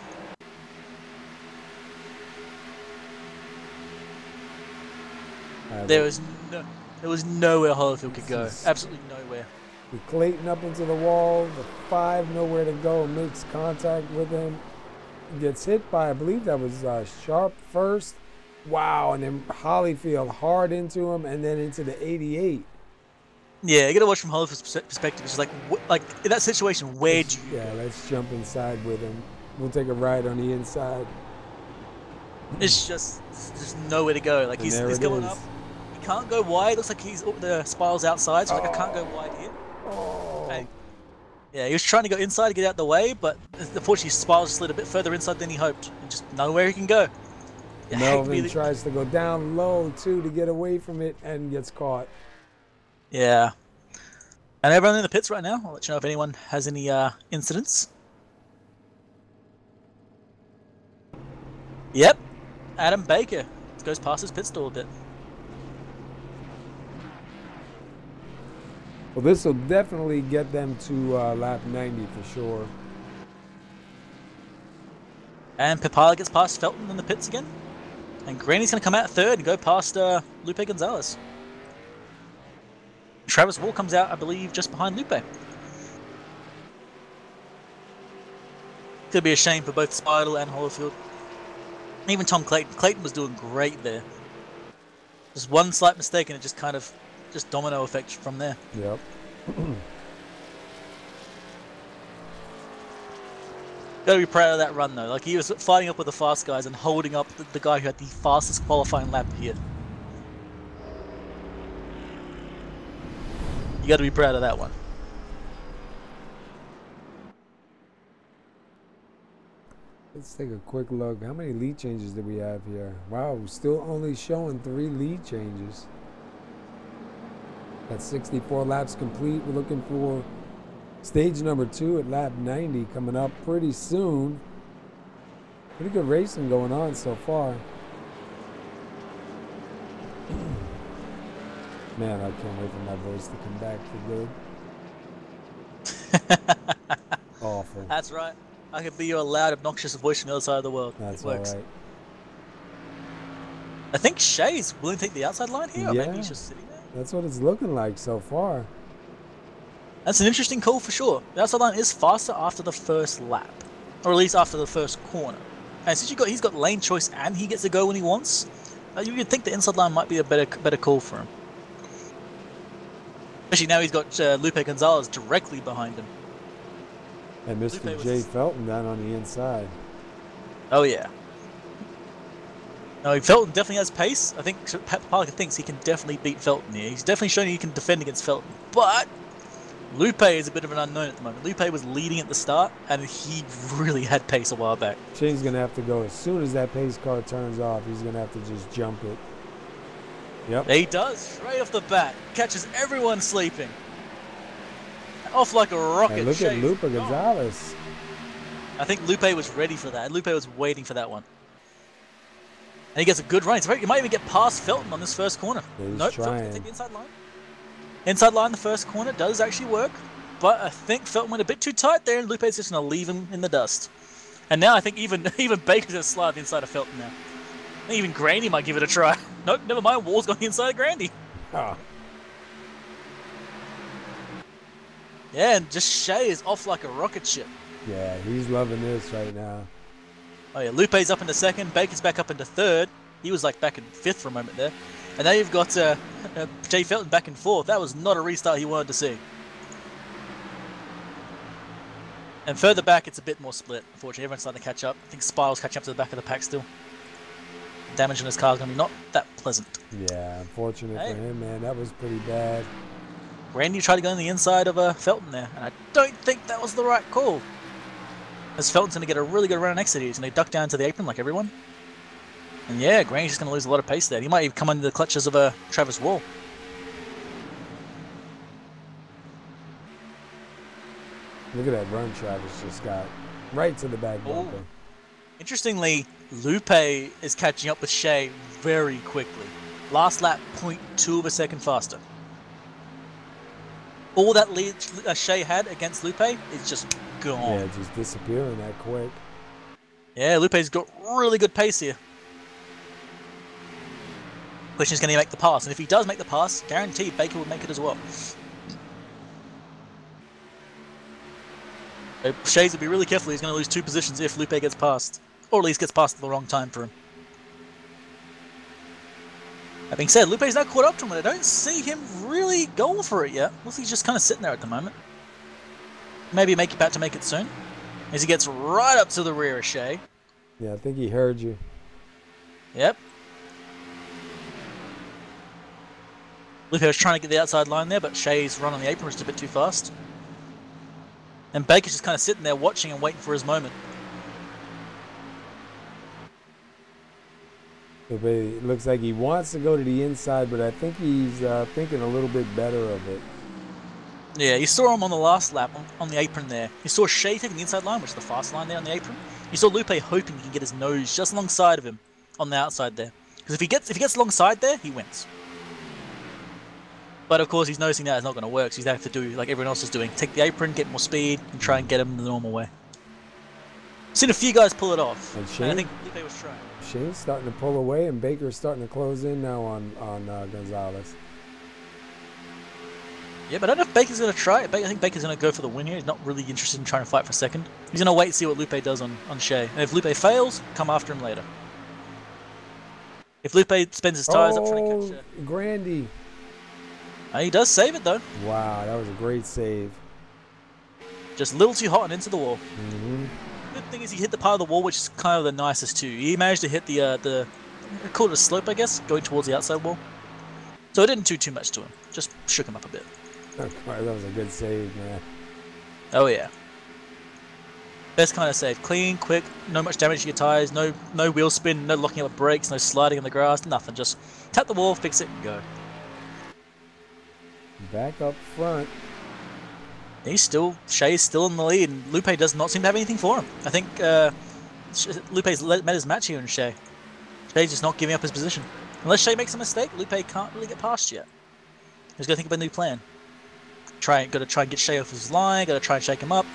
There was nowhere Holyfield could go. Absolutely nowhere. With Clayton up into the wall, the 5 nowhere to go, makes contact with him. Gets hit by, I believe that was Sharp first. Wow, and then Holyfield hard into him, and then into the 88. Yeah, you gotta watch from Holyfield's perspective. It's like in that situation, where do you? Yeah, let's jump inside with him. We'll take a ride on the inside. It's just there's nowhere to go. Like he's going up. He can't go wide. Looks like the spiral's outside, so I can't go wide here. Oh. Okay. Yeah, he was trying to go inside to get out the way, but unfortunately, Spiral slid a bit further inside than he hoped, and just nowhere he can go. Melvin tries to go down low too to get away from it and gets caught. Yeah. And everyone in the pits right now. I'll let you know if anyone has any incidents. Yep. Adam Baker goes past his pit stall a bit. Well, this will definitely get them to lap 90 for sure. And Pipala gets past Felton in the pits again. And Granny's going to come out third and go past Lupe Gonzalez. Travis Wall comes out, I believe, just behind Lupe. Could be a shame for both Speidel and Holyfield. Even Tom Clayton. Clayton was doing great there. Just one slight mistake and it just kind of domino effect from there. Yep. Gotta be proud of that run though. Like he was fighting up with the fast guys and holding up the guy who had the fastest qualifying lap here. You gotta be proud of that one. Let's take a quick look. How many lead changes do we have here? Wow, we're still only showing 3 lead changes. That's 64 laps complete. We're looking for stage number 2 at lap 90 coming up pretty soon. Pretty good racing going on so far. Man, I can't wait for my voice to come back for good. Awful. That's right. I could be your loud, obnoxious voice from the other side of the world. That's it works. all right. I think Shay's willing to take the outside line here, or Yeah. maybe he's just sitting there. That's what it's looking like so far. That's an interesting call for sure. The outside line is faster after the first lap, or at least after the first corner. And since he's got lane choice and he gets to go when he wants, you would think the inside line might be a better call for him. Especially now he's got Lupe Gonzalez directly behind him. And Mr. J. Felton down on the inside. Oh yeah. No, Felton definitely has pace. I think Parker thinks he can definitely beat Felton here. He's definitely shown he can defend against Felton. But Lupe is a bit of an unknown at the moment. Lupe was leading at the start, and he really had pace a while back. Shane's going to have to go as soon as that pace car turns off. He's going to have to just jump it. Yep. He does, straight off the bat. Catches everyone sleeping. Off like a rocket. Hey, look at Lupe Gonzalez. I think Lupe was ready for that. Lupe was waiting for that one. And he gets a good run. He might even get past Felton on this first corner. Yeah, he's nope, trying. Felton can take the inside line. Inside line, the first corner does actually work, but I think Felton went a bit too tight there, and Lupe's just going to leave him in the dust. And now I think even Baker's going to slide inside of Felton now. I think even Grandy might give it a try. Nope, never mind, Wall's going inside of Grandy. Oh. Yeah, and just Shea is off like a rocket ship. Yeah, he's loving this right now. Oh yeah, Lupe's up into second, Baker's back up into third. He was like back in fifth for a moment there. And now you've got Jay Felton back in fourth. That was not a restart he wanted to see. And further back, it's a bit more split. Unfortunately, everyone's starting to catch up. I think Spile's catching up to the back of the pack still. Damage on his car is going to be not that pleasant. Yeah, unfortunate for him, man. That was pretty bad. Randy tried to go on the inside of Felton there, and I don't think that was the right call. As Felton's going to get a really good run next to it. He's going to duck down to the apron like everyone. And yeah, Grandy's just going to lose a lot of pace there. He might even come under the clutches of Travis Wall. Look at that run Travis just got. Right to the back bumper. Oh. Interestingly, Lupe is catching up with Shea very quickly. Last lap, 0.2 of a second faster. All that lead Shea had against Lupe is just gone. Yeah, just disappearing that quick. Yeah, Lupe's got really good pace here. Question is, can he make the pass? And if he does make the pass, guaranteed Baker would make it as well. So Shays will be really careful. He's going to lose 2 positions if Lupe gets past. Or at least gets past at the wrong time for him. That being said, Lupe's now caught up to him, and I don't see him really going for it yet. Looks like he's just kind of sitting there at the moment. Maybe about to make it soon. As he gets right up to the rear of Shea. Yeah, I think he heard you. Yep. Lupe was trying to get the outside line there, but Shea's run on the apron was just a bit too fast. And Baker's just kind of sitting there watching and waiting for his moment. It looks like he wants to go to the inside, but I think he's thinking a little bit better of it. Yeah, you saw him on the last lap on the apron there. You saw Shea taking the inside line, which is the fast line there on the apron. You saw Lupe hoping he can get his nose just alongside of him on the outside there. Because if he gets alongside there, he wins. But of course, he's noticing that it's not going to work, so he's going to have to do like everyone else is doing. Take the apron, get more speed, and try and get him the normal way. I've seen a few guys pull it off, and I think Lupe was trying. Shane's starting to pull away, and Baker's starting to close in now on Gonzalez. Yeah, but I don't know if Baker's going to try it. I think Baker's going to go for the win here. He's not really interested in trying to fight for second. He's going to wait and see what Lupe does on Shea. And if Lupe fails, come after him later. If Lupe spends his tires up trying to catch Grandy. He does save it, though. Wow, that was a great save. Just a little too hot and into the wall. Mm-hmm. Good thing is he hit the part of the wall, which is kind of the nicest, too. He managed to hit the called it a slope, I guess, going towards the outside wall. So it didn't do too much to him. Just shook him up a bit. That was a good save, man. Oh, yeah. Best kind of save. Clean, quick, no much damage to your tires, no wheel spin, no locking up brakes, no sliding in the grass, nothing. Just tap the wall, fix it, and go. Back up front. Shea's still in the lead, and Lupe does not seem to have anything for him. I think Lupe's met his match here in Shea. Shea's just not giving up his position. Unless Shea makes a mistake, Lupe can't really get past yet. He's got to think of a new plan. Got to try and get Shea off his line, got to try and shake him up.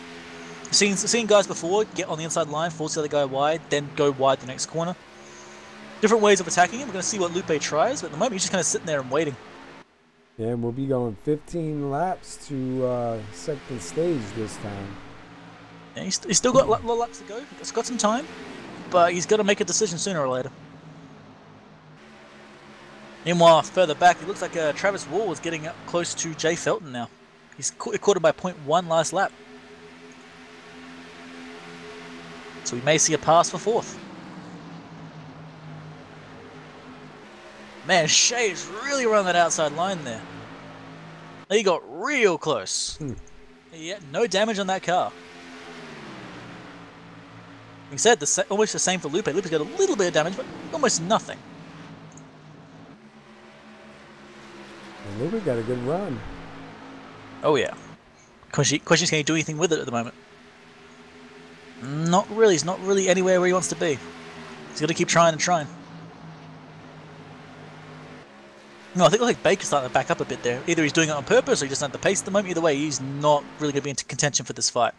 Seen guys before get on the inside line, force the other guy wide, then go wide the next corner. Different ways of attacking him. We're going to see what Lupe tries, but at the moment he's just kind of sitting there and waiting. Yeah, and we'll be going 15 laps to second stage this time. Yeah, he's still got a lot of laps to go. He's got some time, but he's got to make a decision sooner or later. Meanwhile, further back, it looks like Travis Wall was getting up close to Jay Felton now. He's caught him by 0.1 last lap. So we may see a pass for fourth. Man, Shea is really running that outside line there. He got real close. Yeah, no damage on that car. Like I said, almost the same for Lupe. Lupe's got a little bit of damage, but almost nothing. And Lupe got a good run. Oh yeah. Question is, can he do anything with it at the moment? Not really. He's not really anywhere where he wants to be. He's got to keep trying and trying. No, I think like Baker's starting to back up a bit there. Either he's doing it on purpose or he just doesn't have the pace at the moment. Either way, he's not really going to be into contention for this fight.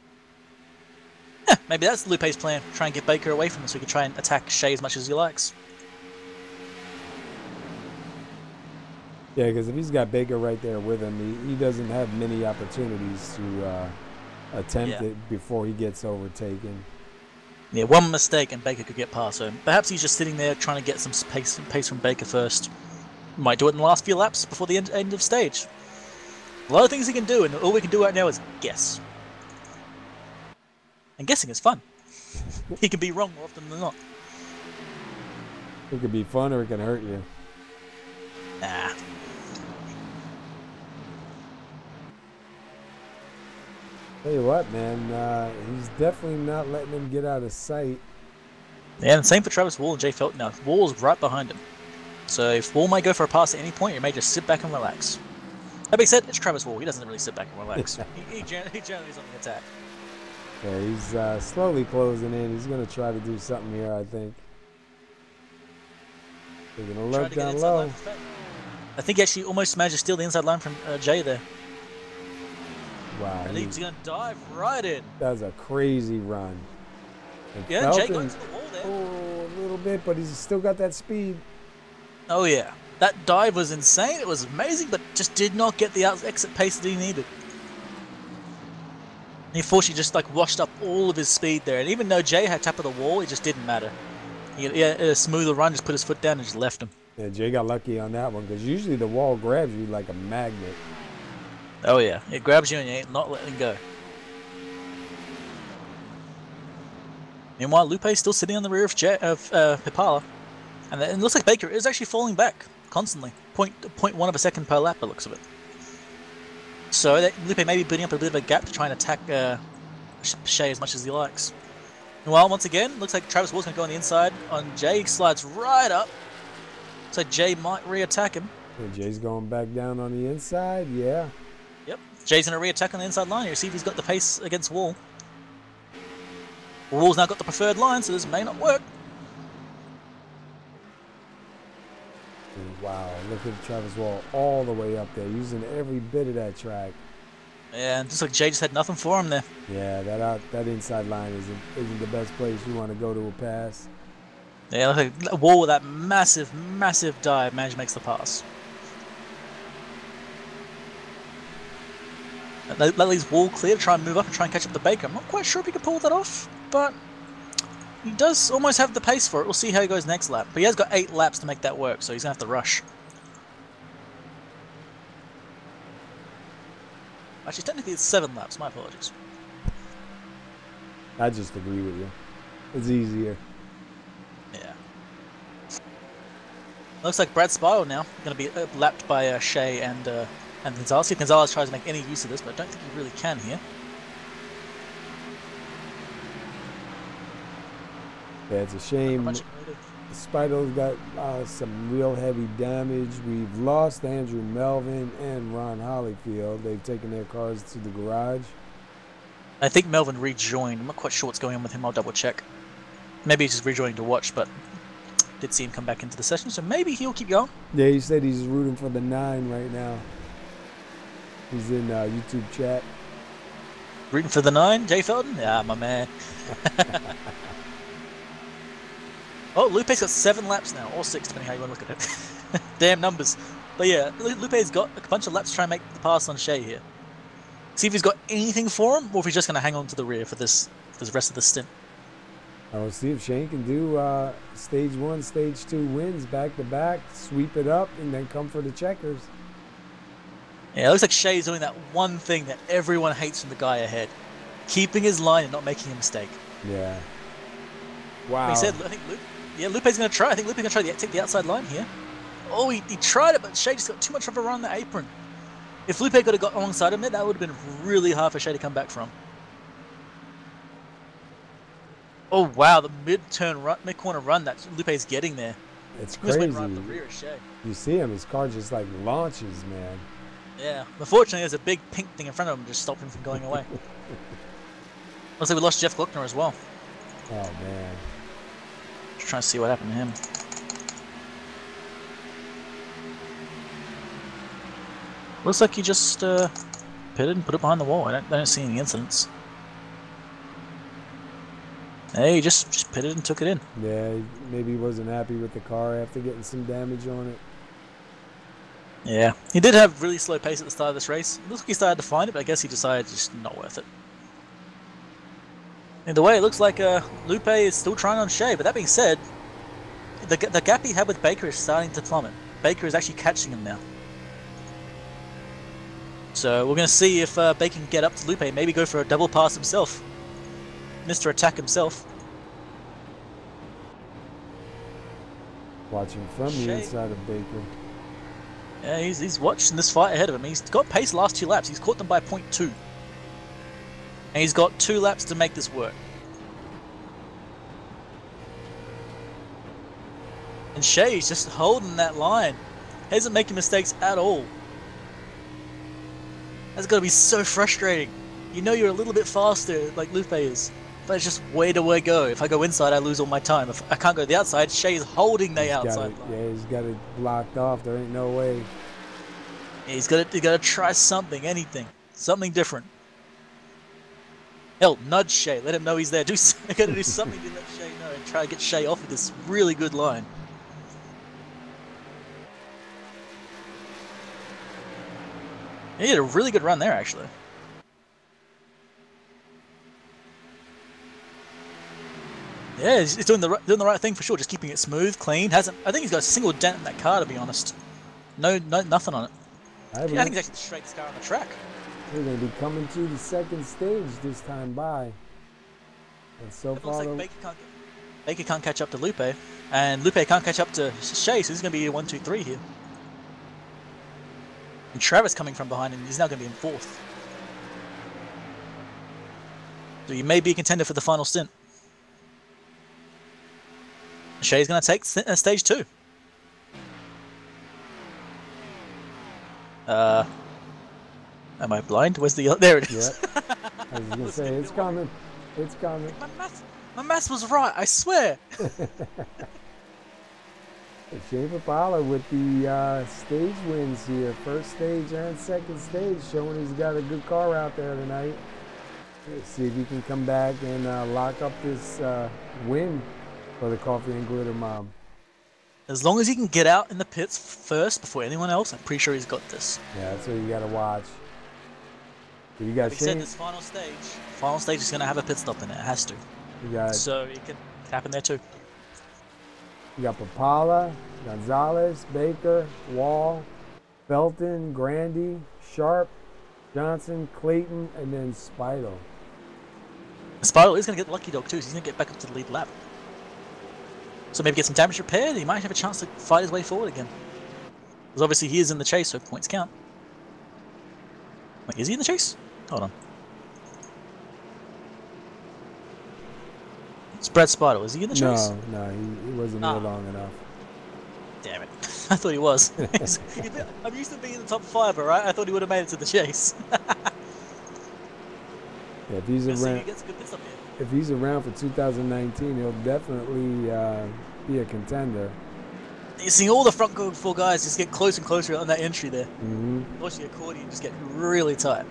Maybe that's Lupe's plan. Try and get Baker away from him so he can try and attack Shea as much as he likes. Yeah, because if he's got Baker right there with him, he doesn't have many opportunities to attempt it before he gets overtaken. Yeah, one mistake and Baker could get past him. Perhaps he's just sitting there trying to get some pace from Baker first. Might do it in the last few laps before the end of stage. A lot of things he can do, and all we can do right now is guess. And guessing is fun. He can be wrong more often than not. It could be fun or it can hurt you. Nah. Tell you what, man, he's definitely not letting him get out of sight. Yeah, and same for Travis Wall and Jay Felton now. Wall's right behind him. So if Wall may go for a pass at any point, you may just sit back and relax. That being said, it's Travis Wall. He doesn't really sit back and relax. he generally is on the attack. Yeah, he's slowly closing in. He's going to try to do something here, I think. He's going to look down low. I think he actually almost managed to steal the inside line from Jay there. Wow. And he's going to dive right in. That was a crazy run. And yeah, Felton, Jay got into the wall there. Oh, a little bit, but he's still got that speed. Oh, yeah. That dive was insane. It was amazing, but just did not get the exit pace that he needed. He unfortunately just like washed up all of his speed there. And even though Jay had tap of the wall, it just didn't matter. He had a smoother run, just put his foot down and just left him. Yeah, Jay got lucky on that one because usually the wall grabs you like a magnet. Oh, yeah. It grabs you and you ain't not letting go. Meanwhile, Lupe's still sitting on the rear of Pipala. And it looks like Baker is actually falling back constantly. 0.1 of a second per lap, by the looks of it. So Lupe may be building up a bit of a gap to try and attack Shea as much as he likes. Meanwhile, once again, looks like Travis Wall's going to go on the inside on Jay. He slides right up. So Jay might re-attack him. Yeah, Jay's going back down on the inside, yeah. Yep. Jay's going to re-attack on the inside line here. See if he's got the pace against Wall. Wall's now got the preferred line, so this may not work. Wow, look at Travis Wall all the way up there, using every bit of that track. Yeah, and just like Jay just had nothing for him there. Yeah, that inside line isn't the best place you want to go to a pass. Yeah, look like Wall with that massive, massive dive makes the pass. That leaves Wall clear to try and move up and try and catch up to Baker. I'm not quite sure if he can pull that off, but he does almost have the pace for it. We'll see how he goes next lap. But he has got 8 laps to make that work, so he's going to have to rush. Actually, technically it's 7 laps. My apologies. I just agree with you. It's easier. Yeah. Looks like Brad Spile now going to be lapped by Shea and Gonzalez. See if Gonzalez tries to make any use of this, but I don't think he really can here. Yeah, it's a shame. Spido's got some real heavy damage. We've lost Andrew Melvin and Ron Hollyfield. They've taken their cars to the garage. I think Melvin rejoined. I'm not quite sure what's going on with him. I'll double check. Maybe he's just rejoining to watch, but did see him come back into the session, so maybe he'll keep going. Yeah, he said he's rooting for the 9 right now. He's in YouTube chat. Rooting for the 9, Jay Felton? Yeah, my man. Oh, Lupe's got 7 laps now, or 6, depending how you want to look at it. Damn numbers. But yeah, Lupe's got a bunch of laps to try and make the pass on Shea here. See if he's got anything for him, or if he's just going to hang on to the rear for the rest of the stint. I'll see if Shane can do stage 1, stage 2 wins back-to-back, sweep it up, and then come for the checkers. Yeah, it looks like Shea's doing that one thing that everyone hates from the guy ahead. Keeping his line and not making a mistake. Yeah. Wow. He said, I think Lupe's going to try. I think Lupe's going to try to take the outside line here. Oh, he tried it, but Shea just got too much of a run on the apron. If Lupe could have got alongside him there, that would have been really hard for Shea to come back from. Oh, wow, the mid-corner run that Lupe's getting there. It's crazy. Went right up the rear of Shea. You see him, his car just like launches, man. Yeah. Unfortunately, there's a big pink thing in front of him to just stop him from going away. Looks like we lost Jeff Gluckner as well. Oh, man. Just trying to see what happened to him. Looks like he just pitted and put it behind the wall. I don't see any incidents. Hey, he just pitted and took it in. Yeah, maybe he wasn't happy with the car after getting some damage on it. Yeah, he did have really slow pace at the start of this race. It looks like he started to find it, but I guess he decided just not worth it. Either way, it looks like Lupe is still trying on Shea, but that being said, the gap he had with Baker is starting to plummet. Baker is actually catching him now. So we're going to see if Baker can get up to Lupe, maybe go for a double pass himself. Mr. Attack himself. Watching from the inside of Baker. Yeah, he's watching this fight ahead of him. He's got pace last 2 laps. He's caught them by 0.2. And he's got 2 laps to make this work. And Shea's just holding that line. He isn't making mistakes at all. That's got to be so frustrating. You know you're a little bit faster, like Lupe is. But it's just where do I go? If I go inside, I lose all my time. If I can't go to the outside, Shea is holding the outside line. Yeah, he's got it blocked off. There ain't no way. Yeah, he's got to try something, anything. Something different. Hell, nudge Shea. Let him know he's there. Got to do something to let Shea know and try to get Shea off of this really good line. He had a really good run there, actually. Yeah, he's doing the right thing for sure. Just keeping it smooth, clean. I think he's got a single dent in that car, to be honest. No, nothing on it. I think he's actually the straightest car on the track. We're going to be coming to the second stage this time by. And so far, like Baker can't catch up to Lupe, and Lupe can't catch up to Shea, so he's going to be 1, 2, 3 here. And Travis coming from behind him, he's now going to be in 4th. So he may be a contender for the final stint. Shea's going to take stage 2. Am I blind? Where's the... There it is. Yep. I was going to say, it's coming. It's coming. My math was right, I swear. Shea Papala with the stage wins here. First stage and second stage, showing he's got a good car out there tonight. Let's see if he can come back and lock up this win for the Coffee and Glitter Mob. As long as he can get out in the pits first before anyone else, I'm pretty sure he's got this. Yeah, that's what you got to watch. You got Shane. Said this final stage is going to have a pit stop in it. It has to. So it can happen there too. You got Papala, Gonzalez, Baker, Wall, Felton, Grandy, Sharp, Johnson, Clayton, and then Spidle. Spidle is going to get lucky dog too, so he's going to get back up to the lead lap. So maybe get some damage repaired, he might have a chance to fight his way forward again. Because obviously he is in the chase, so points count. Wait, is he in the chase? Hold on. It's Brad Spidle, is he in the chase? No, he wasn't there long enough. Damn it. I thought he was. I'm used to being in the top 5, alright? I thought he would have made it to the chase. Yeah, if he's around for 2019, he'll definitely be a contender. You see all the front 4 guys just get closer and closer on that entry there. Mm-hmm. Watching the accordion just get really tight.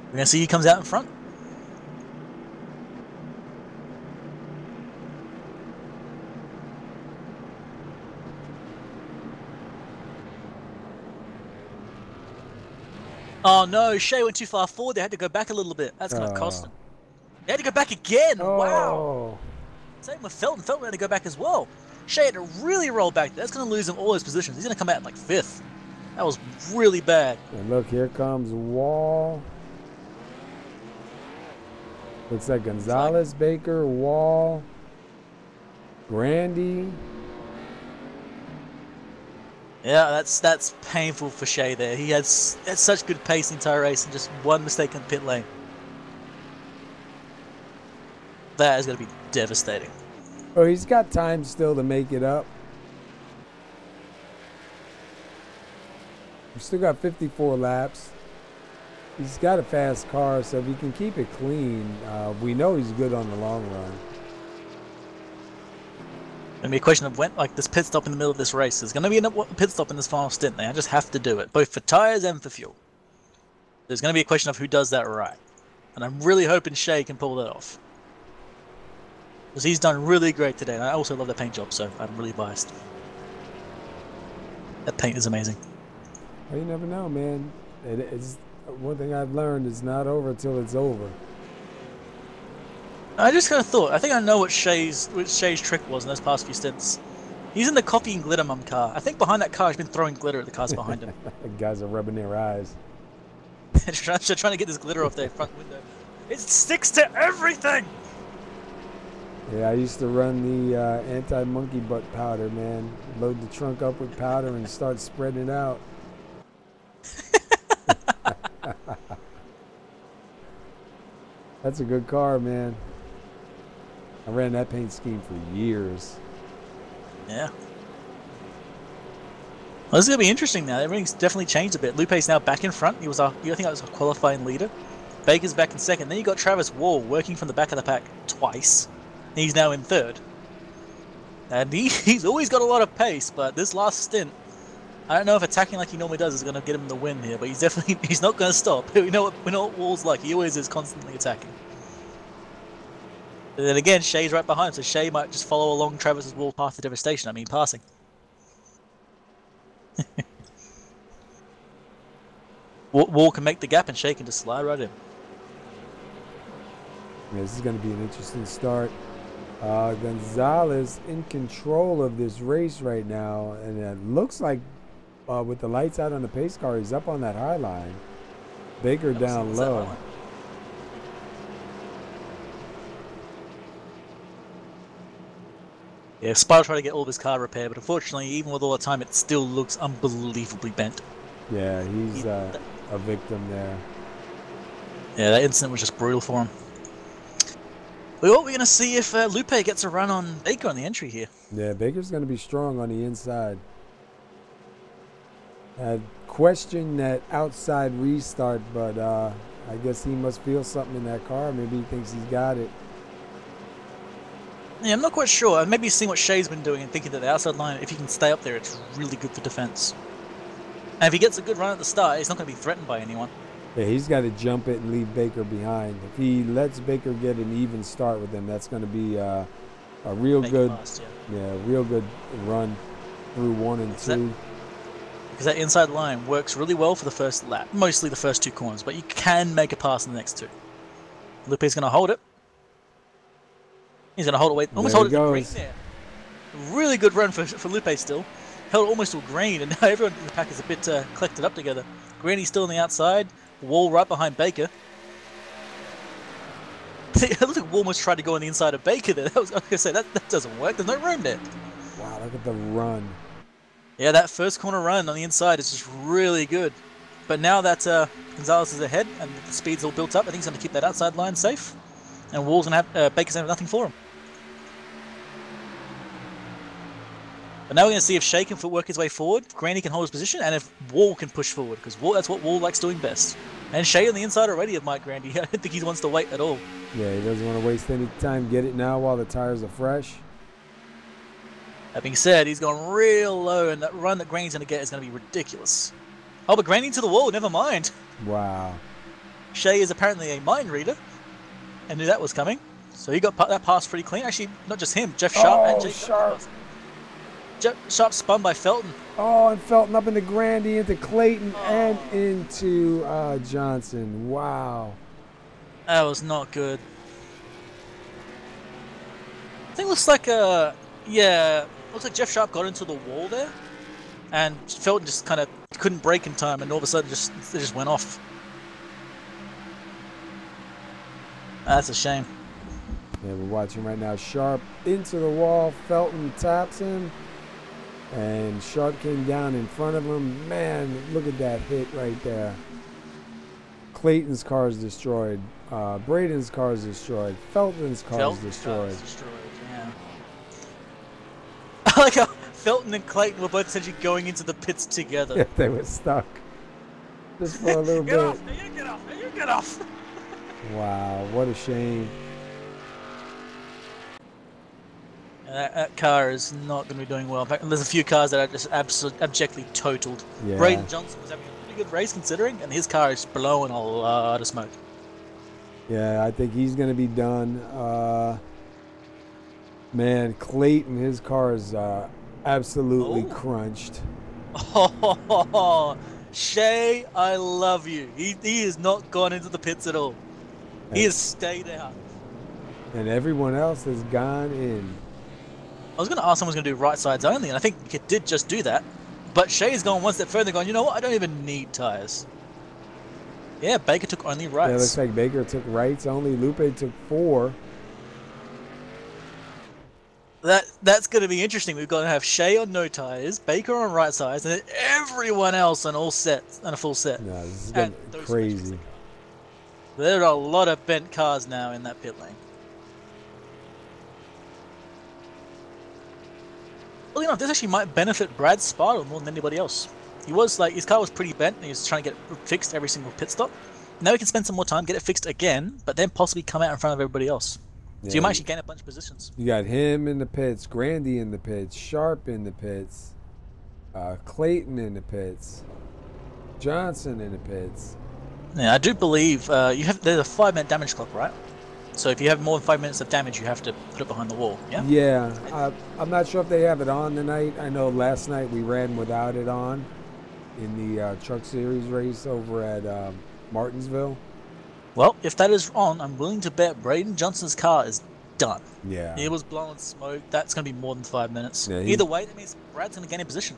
We're going to see who comes out in front. Oh no, Shea went too far forward. They had to go back a little bit. That's going to cost him. They had to go back again. Oh. Wow. Same with Felton. Felton had to go back as well. Shea had to really roll back. That's going to lose him all his positions. He's going to come out in like 5th. That was really bad. And look, here comes Wall. Looks like Gonzalez, Baker, Wall, Grandy. Yeah, that's painful for Shea there. He had such good pace the entire race and just one mistake in the pit lane. That is going to be devastating. Oh, he's got time still to make it up. He's still got 54 laps. He's got a fast car, so if he can keep it clean, we know he's good on the long run. Gonna be a question of when, like this pit stop in the middle of this race. There's gonna be a pit stop in this final stint. They just have to do it, both for tires and for fuel. There's gonna be a question of who does that right, and I'm really hoping Shea can pull that off. Because he's done really great today, and I also love the paint job, so I'm really biased. That paint is amazing. Well, you never know, man. It's one thing I've learned: it's not over till it's over. I just kind of thought, I think I know what Shay's trick was in those past few stints. He's in the coffee and glitter mum car. I think behind that car he's been throwing glitter at the cars behind him. Guys are rubbing their eyes. Trying to get this glitter off their front window. It sticks to everything! Yeah, I used to run the anti-monkey butt powder, man. Load the trunk up with powder and start spreading it out. That's a good car, man. I ran that paint scheme for years. Yeah. Well, this is going to be interesting now. Everything's definitely changed a bit. Lupe's now back in front. I think that was a qualifying leader. Baker's back in second. Then you got Travis Wall working from the back of the pack twice. He's now in third. And he's always got a lot of pace, but this last stint, I don't know if attacking like he normally does is going to get him the win here, but he's not going to stop. We know what Wall's like. He always is constantly attacking. And then again, Shay's right behind him, so Shay might just follow along Travis's Wall path to devastation. I mean, passing. Wall can make the gap and Shay can just slide right in. Yeah, this is going to be an interesting start. Gonzalez in control of this race right now, and it looks like with the lights out on the pace car, he's up on that high line. Baker down low. Yeah, Spider tried to get all of his car repaired, but unfortunately, even with all the time, it still looks unbelievably bent. Yeah, he's a victim there. Yeah, that incident was just brutal for him. Well, we're going to see if Lupe gets a run on Baker on the entry here. Yeah, Baker's going to be strong on the inside. I question that outside restart, but I guess he must feel something in that car. Maybe he thinks he's got it. Yeah, I'm not quite sure. Maybe he's seen what Shay's been doing and thinking that the outside line, if he can stay up there, it's really good for defense. And if he gets a good run at the start, he's not going to be threatened by anyone. Yeah, he's got to jump it and leave Baker behind. If he lets Baker get an even start with him, that's going to be a real good, real good run through 1 and 2. Because that inside line works really well for the first lap, mostly the first 2 corners, but you can make a pass in the next 2. Lupe's going to hold it. He's going to hold it away, almost hold it to green there. Really good run for Lupe still. Held it almost to green, and now everyone in the pack is a bit collected up together. Granny's still on the outside. Wall right behind Baker. It looked like Wall almost tried to go on the inside of Baker there. I was going to say, that doesn't work. There's no room there. Wow, look at the run. Yeah, that first corner run on the inside is just really good. But now that Gonzalez is ahead and the speed's all built up, I think he's going to keep that outside line safe. And Wall's going to have Baker's going to have nothing for him. But now we're going to see if Shay can work his way forward, Granny can hold his position, and if Wall can push forward, because that's what Wall likes doing best. And Shay on the inside already of Mike Grandy. I don't think he wants to wait at all. Yeah, he doesn't want to waste any time. Get it now while the tires are fresh. That being said, he's gone real low, and that run that Granny's going to get is going to be ridiculous. Oh, but Granny to the wall, never mind. Wow. Shay is apparently a mind reader, and knew that was coming. So he got that pass pretty clean. Actually, not just him, Jeff Sharp and Jake Sharp. Sharp spun by Felton. Oh, and Felton up into Grandy, into Clayton, and into Johnson. Wow. That was not good. I think it looks like looks like Jeff Sharp got into the wall there, and Felton just kind of couldn't brake in time, and all of a sudden it just went off. That's a shame. Yeah, we're watching right now. Sharp into the wall. Felton taps him. And Sharp came down in front of him. Man, look at that hit right there. Clayton's car is destroyed. Braden's car is destroyed. Felton's car is destroyed. Yeah. I like how Felton and Clayton were both essentially going into the pits together. Yeah, they were stuck. Just for a little bit. Get off! You get off! You get off! Wow, what a shame. That car is not going to be doing well. There's a few cars that are just abjectly totaled. Yeah. Braden Johnson was having a pretty good race considering, and his car is blowing a lot of smoke. Yeah, I think he's going to be done. Man, Clayton, his car is absolutely crunched. Oh, Shay, I love you. He has not gone into the pits at all. He has stayed out. And everyone else has gone in. I was going to ask someone's going to do right sides only, and I think it did just do that. But Shay's gone one step further, going, you know what? I don't even need tires. Yeah, Baker took only rights. Yeah, it looks like Baker took rights only. Lupe took 4. That's going to be interesting. We're going to have Shay on no tires, Baker on right sides, and then everyone else on all sets and a full set. No, this is going to be crazy. There are a lot of bent cars now in that pit lane. Well, you know, this actually might benefit Brad Spartle more than anybody else. He was like, his car was pretty bent, and he was trying to get it fixed every single pit stop. Now he can spend some more time, get it fixed again, but then possibly come out in front of everybody else. So you might actually gain a bunch of positions. You got him in the pits, Grandy in the pits, Sharp in the pits, Clayton in the pits, Johnson in the pits. Yeah, I do believe there's a 5-minute damage clock, right? So if you have more than 5 minutes of damage, you have to put it behind the wall. Yeah. Yeah, I'm not sure if they have it on tonight. I know last night we ran without it on in the Truck Series race over at Martinsville. Well, if that is on, I'm willing to bet Braden Johnson's car is done. Yeah. He was blowing smoke. That's going to be more than 5 minutes. Yeah, Either way, that means Brad's going to gain a position.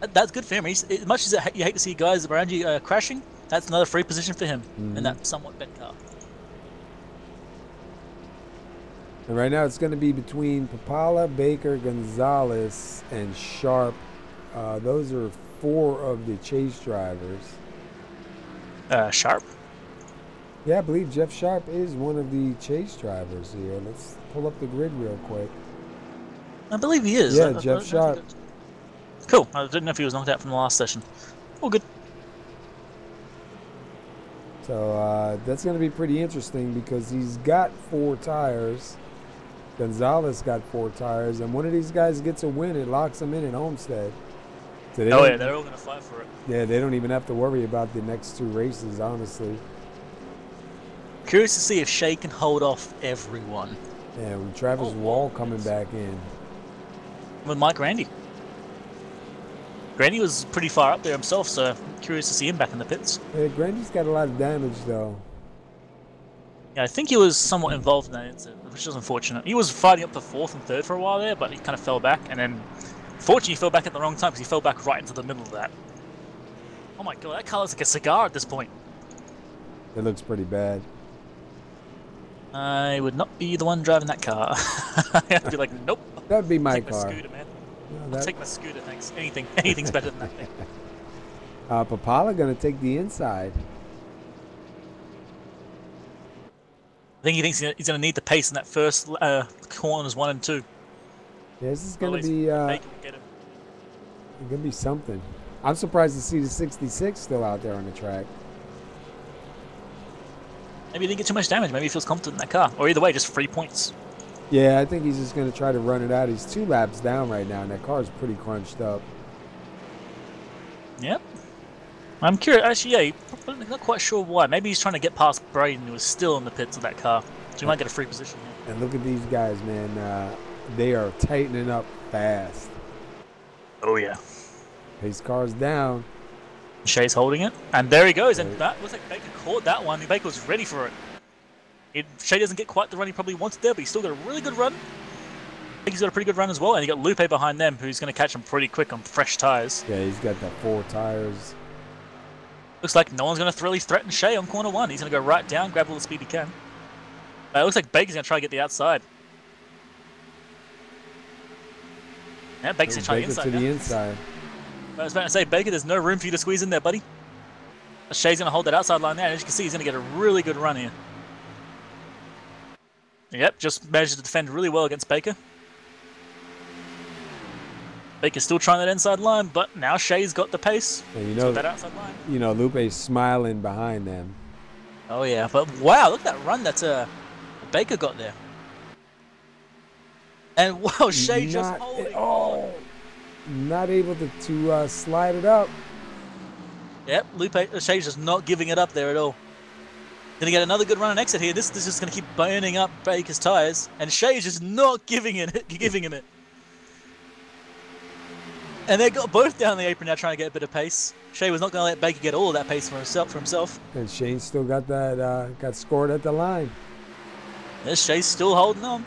That's good for him. As much as you hate to see guys around you crashing, that's another free position for him in that somewhat bent car. And right now it's going to be between Papala, Baker, Gonzalez, and Sharp. Those are 4 of the chase drivers. Sharp? Yeah, I believe Jeff Sharp is one of the chase drivers here. Let's pull up the grid real quick. I believe he is. Yeah, Jeff Sharp. Cool. I didn't know if he was knocked out from the last session. All good. So that's going to be pretty interesting because he's got 4 tires. Gonzalez got 4 tires, and one of these guys gets a win, it locks him in at Homestead. So yeah, they're all going to fight for it. Yeah, they don't even have to worry about the next 2 races, honestly. Curious to see if Shay can hold off everyone. Yeah, with Travis Wall coming back in. With Mike Grandy. Grandy was pretty far up there himself, so I'm curious to see him back in the pits. Yeah, Grandy's got a lot of damage, though. Yeah, I think he was somewhat involved in that incident, which is unfortunate. He was fighting up to 4th and 3rd for a while there, but he kind of fell back, and then fortunately he fell back at the wrong time because he fell back right into the middle of that. Oh my god, that car looks like a cigar at this point. It looks pretty bad. I would not be the one driving that car. I'd be like, nope. That'd be my car. I'll take my scooter, man. No, I'll take my scooter, thanks. Anything's better than that thing. Papala gonna take the inside. I think he thinks he's going to need the pace in that first corners 1 and 2. Yeah, this is going to be something. I'm surprised to see the 66 still out there on the track. Maybe he didn't get too much damage. Maybe he feels confident in that car. Or either way, just 3 points. Yeah, I think he's just going to try to run it out. He's 2 laps down right now, and that car is pretty crunched up. Yep. I'm curious. Actually, yeah, I'm not quite sure why. Maybe he's trying to get past Braden, who was still in the pits of that car. So he might get a free position here. And look at these guys, man. They are tightening up fast. Oh, yeah. His car's down. Shay's holding it. And there he goes. And that looks like Baker caught that one. Baker was ready for it. Shay doesn't get quite the run he probably wanted there, but he's still got a really good run. I think he's got a pretty good run as well. And you got Lupe behind them, who's going to catch him pretty quick on fresh tires. Yeah, he's got that 4 tires. Looks like no one's going to really threaten Shay on corner 1. He's going to go right down, grab all the speed he can. It looks like Baker's going to try to get the outside. Yeah, Baker's going to try the inside. I was about to say, Baker, there's no room for you to squeeze in there, buddy. Shay's going to hold that outside line there, and as you can see, he's going to get a really good run here. Yep, just managed to defend really well against Baker. Baker's still trying that inside line, but now Shay's got the pace. And that outside line. You know, Lupe's smiling behind them. Oh yeah, but wow, look at that run that Baker got there. And wow, Shea just holding on. Not able to slide it up. Yep, Shea's just not giving it up there at all. Gonna get another good run and exit here. This is just gonna keep burning up Baker's tires, and Shea's just not giving him it. And they got both down the apron now trying to get a bit of pace. Shea was not gonna let Baker get all of that pace for himself. And Shane still got that got scored at the line. Yes, Shea's still holding on.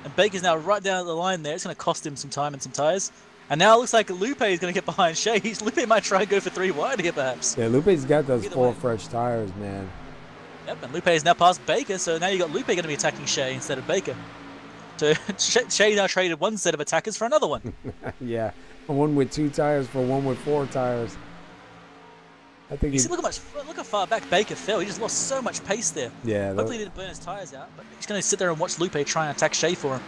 And Baker's now right down at the line there. It's gonna cost him some time and some tires. And now it looks like Lupe is going to get behind Shea. Lupe might try and go for 3 wide here, perhaps. Yeah, Lupe's got those 4 fresh tires, man. Yep, and Lupe is now past Baker, so now you got Lupe going to be attacking Shea instead of Baker. So Shea now traded one set of attackers for another one. Yeah, one with 2 tires for one with 4 tires. I think. You see, look how far back Baker fell. He just lost so much pace there. Yeah. Hopefully he didn't burn his tires out, but he's going to sit there and watch Lupe try and attack Shea for him.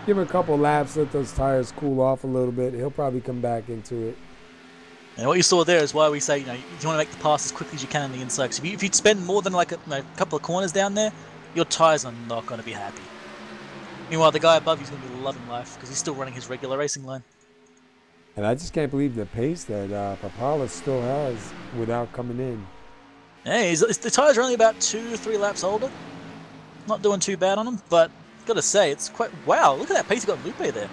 Give him a couple laps, let those tires cool off a little bit. He'll probably come back into it. And what you saw there is why we say, you want to make the pass as quickly as you can on the inside. So if you spend more than like a couple of corners down there, your tires are not going to be happy. Meanwhile, the guy above you is going to be loving life because he's still running his regular racing line. And I just can't believe the pace that Papala still has without coming in. Yeah, the tires are only about 2 or 3 laps older. Not doing too bad on him, but gotta say, it's quite... Wow, look at that pace he got Lupe there.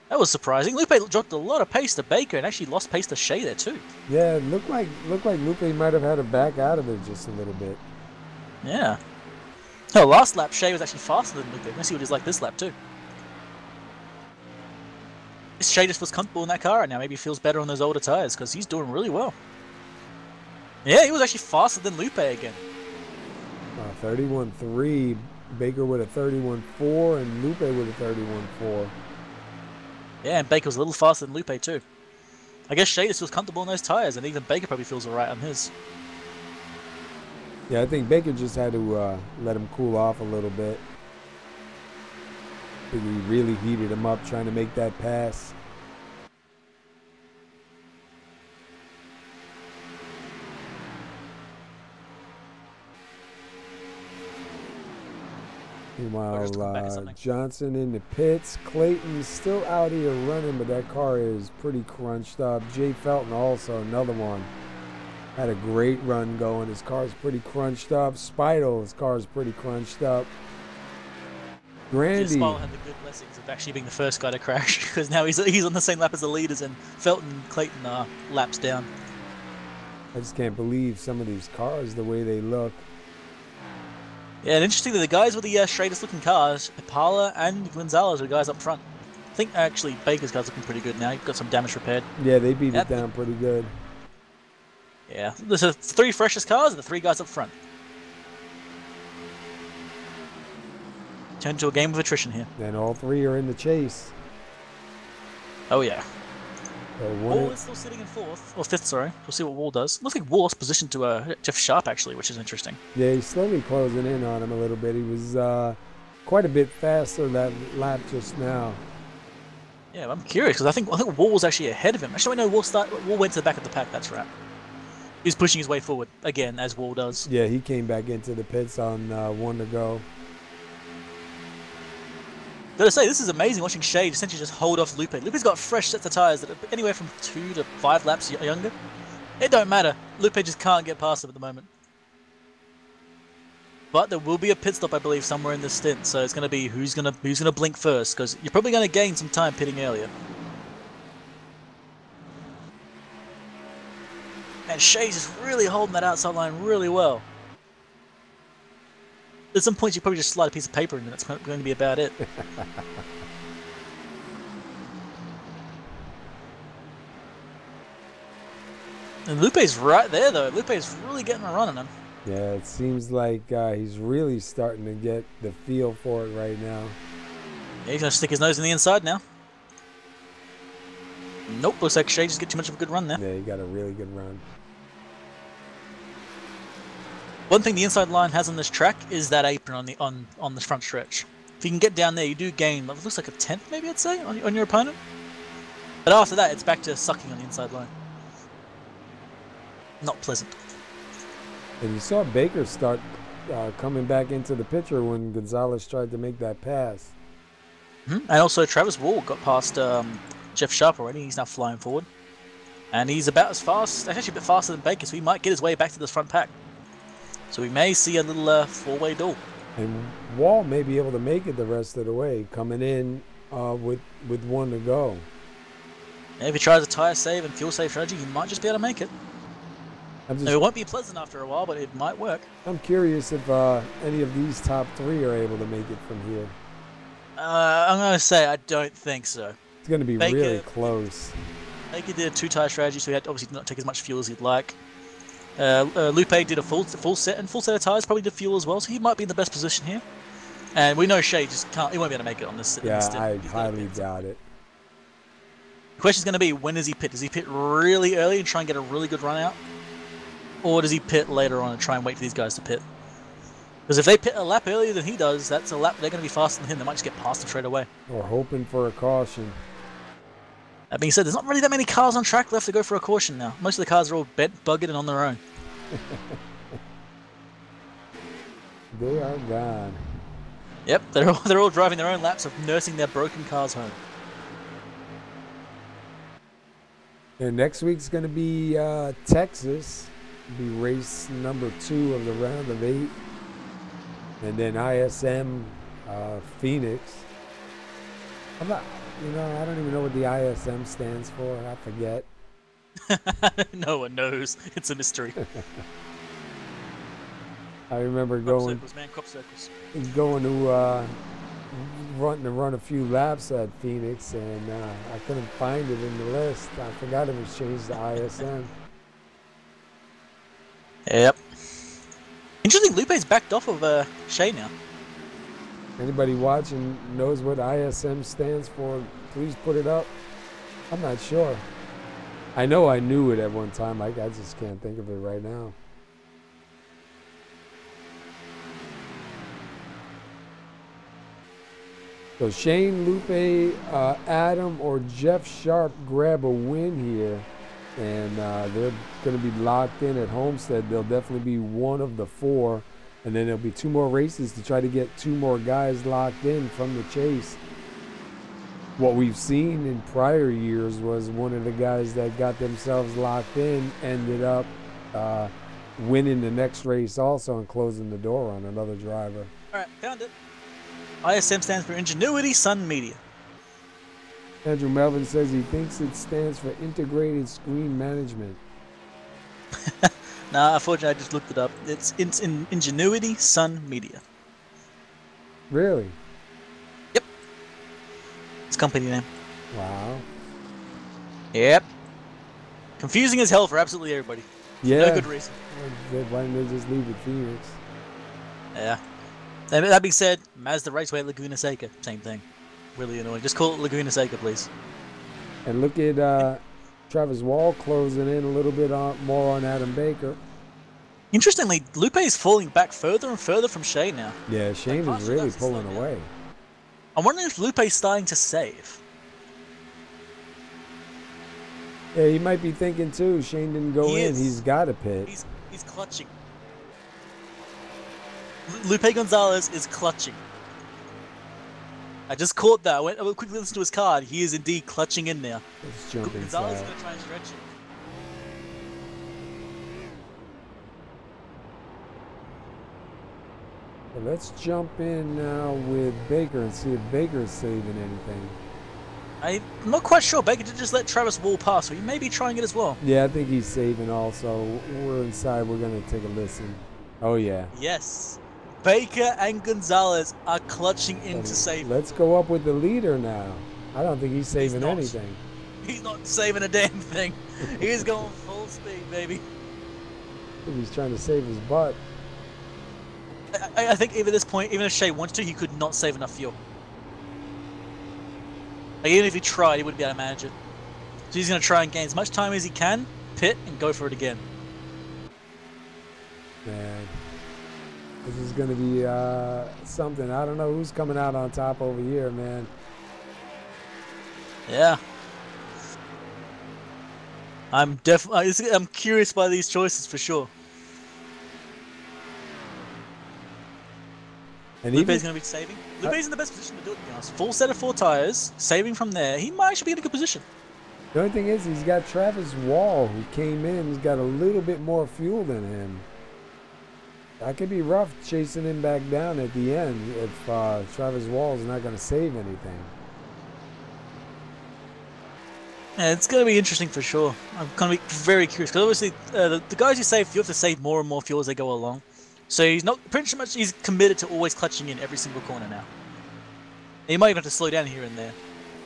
That was surprising. Lupe dropped a lot of pace to Baker and actually lost pace to Shea there too. Yeah, it looked like Lupe might have had to back out of it just a little bit. Yeah. No, last lap Shea was actually faster than Lupe. Let's see what he's like this lap too. Shea just feels comfortable in that car right now. Maybe he feels better on those older tires because he's doing really well. Yeah, he was actually faster than Lupe again. 31.3, Baker with a 31.4, and Lupe with a 31.4. Yeah, and Baker was a little faster than Lupe too. I guess Shea just feels comfortable in those tires, and even Baker probably feels alright on his. Yeah, I think Baker just had to let him cool off a little bit. I think he really heated him up trying to make that pass. Meanwhile, Johnson in the pits. Clayton's still out here running, but that car is pretty crunched up. Jay Felton also, another one. Had a great run going. His car's pretty crunched up. Spidle, his car's pretty crunched up. Grandy. Spidle had the good blessings of actually being the first guy to crash because now he's on the same lap as the leaders, and Felton and Clayton are laps down. I just can't believe some of these cars, the way they look. Yeah, and interestingly, the guys with the straightest looking cars, Impala and Gonzalez, are the guys up front. I think actually Baker's car's looking pretty good now. He's got some damage repaired. Yeah, they beat it down pretty good. Yeah, there's the 3 freshest cars and the 3 guys up front. Turned to a game of attrition here. And all 3 are in the chase. Oh yeah. So Wall is still sitting in 4th, or 5th, sorry. We'll see what Wall does. Looks like Wall's positioned to Jeff Sharp, actually, which is interesting. Yeah, he's slowly closing in on him a little bit. He was quite a bit faster that lap just now. Yeah, I'm curious, because I think Wall was actually ahead of him. Actually, no, Wall went to the back of the pack, that's right. He's pushing his way forward, again, as Wall does. Yeah, he came back into the pits on 1 to go. Gotta say, this is amazing watching Shea essentially just hold off Lupe. Lupe's got fresh sets of tyres that are anywhere from 2 to 5 laps younger. It don't matter. Lupe just can't get past him at the moment. But there will be a pit stop, I believe, somewhere in this stint. So it's gonna be who's gonna blink first, because you're probably gonna gain some time pitting earlier. And Shea's just really holding that outside line really well. At some points, you probably just slide a piece of paper in, and that's going to be about it. And Lupe's right there, though. Lupe's really getting a run on him. Yeah, it seems like he's really starting to get the feel for it right now. Yeah, he's going to stick his nose in the inside now. Nope, looks like Shea just get too much of a good run there. Yeah, he got a really good run. One thing the inside line has on this track is that apron on the front stretch. If you can get down there, you do gain, it looks like a 10th maybe, I'd say, on your opponent. But after that, it's back to sucking on the inside line. Not pleasant. And you saw Baker start coming back into the picture when Gonzalez tried to make that pass. And also, Travis Wall got past Jeff Sharp already. He's now flying forward. And he's about as fast, actually a bit faster than Baker, so he might get his way back to this front pack. So we may see a little four-way duel. And Wall may be able to make it the rest of the way, coming in with one to go. And if he tries a tire save and fuel save strategy, he might just be able to make it. It won't be pleasant after a while, but it might work. I'm curious if any of these top three are able to make it from here. I'm going to say I don't think so. It's going to be Baker, really close. Baker did a two-tire strategy, so he had to obviously not take as much fuel as he'd like. Lupe did a full set of tires, probably did fuel as well, so he might be in the best position here. And we know Shea just can't, he won't be able to make it on this. Yeah, I highly doubt it. The question's going to be, when does he pit? Does he pit really early and try and get a really good run out? Or does he pit later on and try and wait for these guys to pit? Because if they pit a lap earlier than he does, that's a lap they're going to be faster than him. They might just get past him straight away. Or hoping for a caution. That being said, there's not really that many cars on track left to go for a caution now. Most of the cars are all bent, buggered, and on their own. They are gone. Yep, they're all driving their own laps of nursing their broken cars home. And next week's going to be Texas. It'll be race number 2 of the round of 8. And then ISM Phoenix. I don't even know what the ISM stands for. I forget. No one knows. It's a mystery. I remember crop circles, man, crop circles. Going to run a few laps at Phoenix, and I couldn't find it in the list. I forgot it was changed to ISM. Yep. Interesting, Lupe's backed off of Shea now. Anybody watching knows what ISM stands for, please put it up. I'm not sure. I know I knew it at one time. I just can't think of it right now. So Shane, Lupe, Adam, or Jeff Sharp grab a win here, and they're going to be locked in at Homestead. They'll definitely be one of the 4, and then there'll be 2 more races to try to get 2 more guys locked in from the chase. What we've seen in prior years was one of the guys that got themselves locked in ended up winning the next race also and closing the door on another driver. All right, found it. ISM stands for Ingenuity Sun Media. Andrew Melvin says he thinks it stands for Integrated Screen Management. Nah, unfortunately, I just looked it up. It's in Ingenuity Sun Media. Really? Yep. It's company name. Wow. Yep. Confusing as hell for absolutely everybody. Yeah. No good reason. Why didn't they just leave it Phoenix? Yeah. And that being said, Mazda Raceway at Laguna Seca, same thing. Really annoying. Just call it Laguna Seca, please. And look at Travis Wall closing in a little bit more on Adam Baker. Interestingly, Lupe is falling back further and further from Shea now. Yeah, Shane is really pulling away. I'm wondering if Lupe's starting to save. Yeah, he might be thinking too. Shane didn't go in. He's got a pit. He's clutching. Lupe Gonzalez is clutching. I just caught that. I went quickly listen to his card. He is indeed clutching in there. Let's jump Gonzalez is inside. going to try and stretch it. Well, let's jump in now with Baker and see if Baker's saving anything. I'm not quite sure. Baker did just let Travis Wall pass, so he may be trying it as well. Yeah, I think he's saving also. We're inside. We're going to take a listen. Oh, yeah. Yes. Baker and Gonzalez are clutching in to save. Let's go up with the leader now. I don't think he's saving not. anything. He's not saving a damn thing. He's going full speed, baby. I think he's trying to save his butt. I think even at this point, even if Shea wanted to, he could not save enough fuel. Like, even if he tried, he wouldn't be able to manage it. So he's going to try and gain as much time as he can, pit, and go for it again. Man, this is going to be something. I don't know who's coming out on top over here, man. Yeah. I'm curious by these choices for sure. And Lupe's going to be saving. Lupe's in the best position to do it, to be honest. Full set of 4 tires, saving from there. He might actually be in a good position. The only thing is he's got Travis Wall, who came in. He's got a little bit more fuel than him. That could be rough chasing him back down at the end if Travis Wall is not going to save anything. Yeah, it's going to be interesting for sure. I'm going to be very curious because obviously the guys who save fuel have to save more and more fuel as they go along. So he's not pretty much. He's committed to always clutching in every single corner now. He might even have to slow down here and there,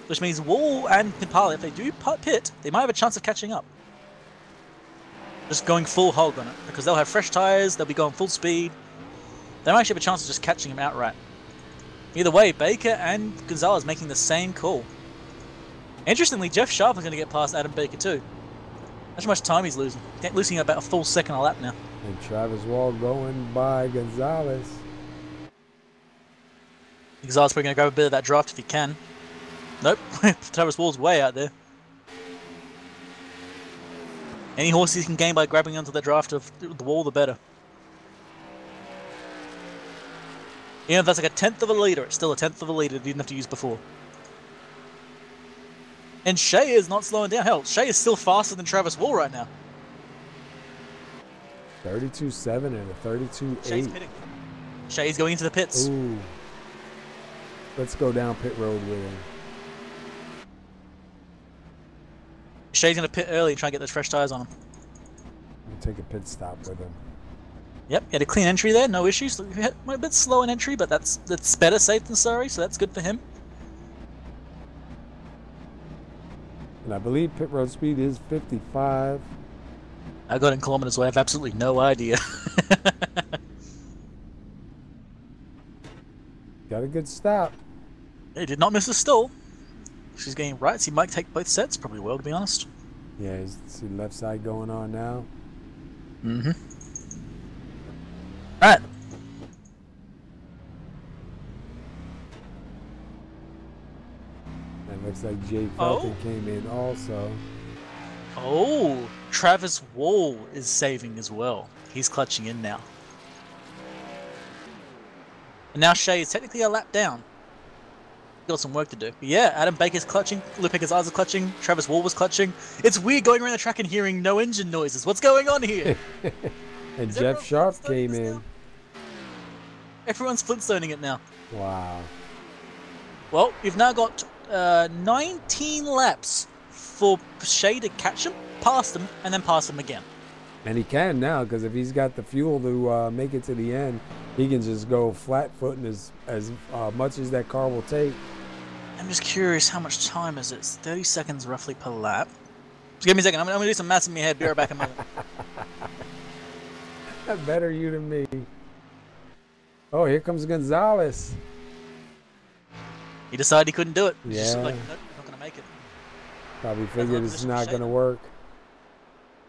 which means Wall and Impala, if they do pit, they might have a chance of catching up. Just going full hog on it because they'll have fresh tires. They'll be going full speed. They might actually have a chance of just catching him outright. Either way, Baker and Gonzalez making the same call. Interestingly, Jeff Sharp is going to get past Adam Baker too. That's how much time he's losing. Losing about a full second a lap now. And Travis Wall going by Gonzalez. Gonzalez probably going to grab a bit of that draft if he can. Nope. Travis Wall's way out there. Any horses he can gain by grabbing onto the draft of the wall, the better. Even if that's like a 1/10 of a litre, it's still a 1/10 of a litre that you didn't have to use before. And Shea is not slowing down. Hell, Shea is still faster than Travis Wall right now. 32.7 and a 32.8. Shea's pitting. Shea's going into the pits. Ooh. Let's go down pit road with him. Shea's going to pit early and try and get those fresh tyres on him. We'll take a pit stop with him. Yep, he had a clean entry there, no issues. He had a bit slow in entry, but that's better safe than sorry, so that's good for him. And I believe pit road speed is 55. I got in kilometers away, I have absolutely no idea. Got a good stop. He did not miss a stall. She's getting right, so he might take both sets, probably will, to be honest. Yeah, you see left side going on now. Mm-hmm. Alright. And looks like Jay Felton came in also. Oh, Travis Wall is saving as well. He's clutching in now. And now Shea is technically a lap down. Got some work to do. But yeah, Adam Baker's clutching, Lupe Gonzalez is clutching, Travis Wall was clutching. It's weird going around the track and hearing no engine noises. What's going on here? And Jeff Sharp came in. Now? Everyone's Flintstoning it now. Wow. Well, you've now got 19 laps for Shea to catch him, pass him, and then pass him again. And he can now, because if he's got the fuel to make it to the end, he can just go flat-footing as much as that car will take. I'm just curious, how much time is it? It's 30 seconds roughly per lap. Just give me a second. I'm going to do some maths in my head. Be right back in a moment. Better you than me. Oh, here comes Gonzalez. He decided he couldn't do it. He's Yeah. just like, nope, not going to make it. Probably figured it's not going to work.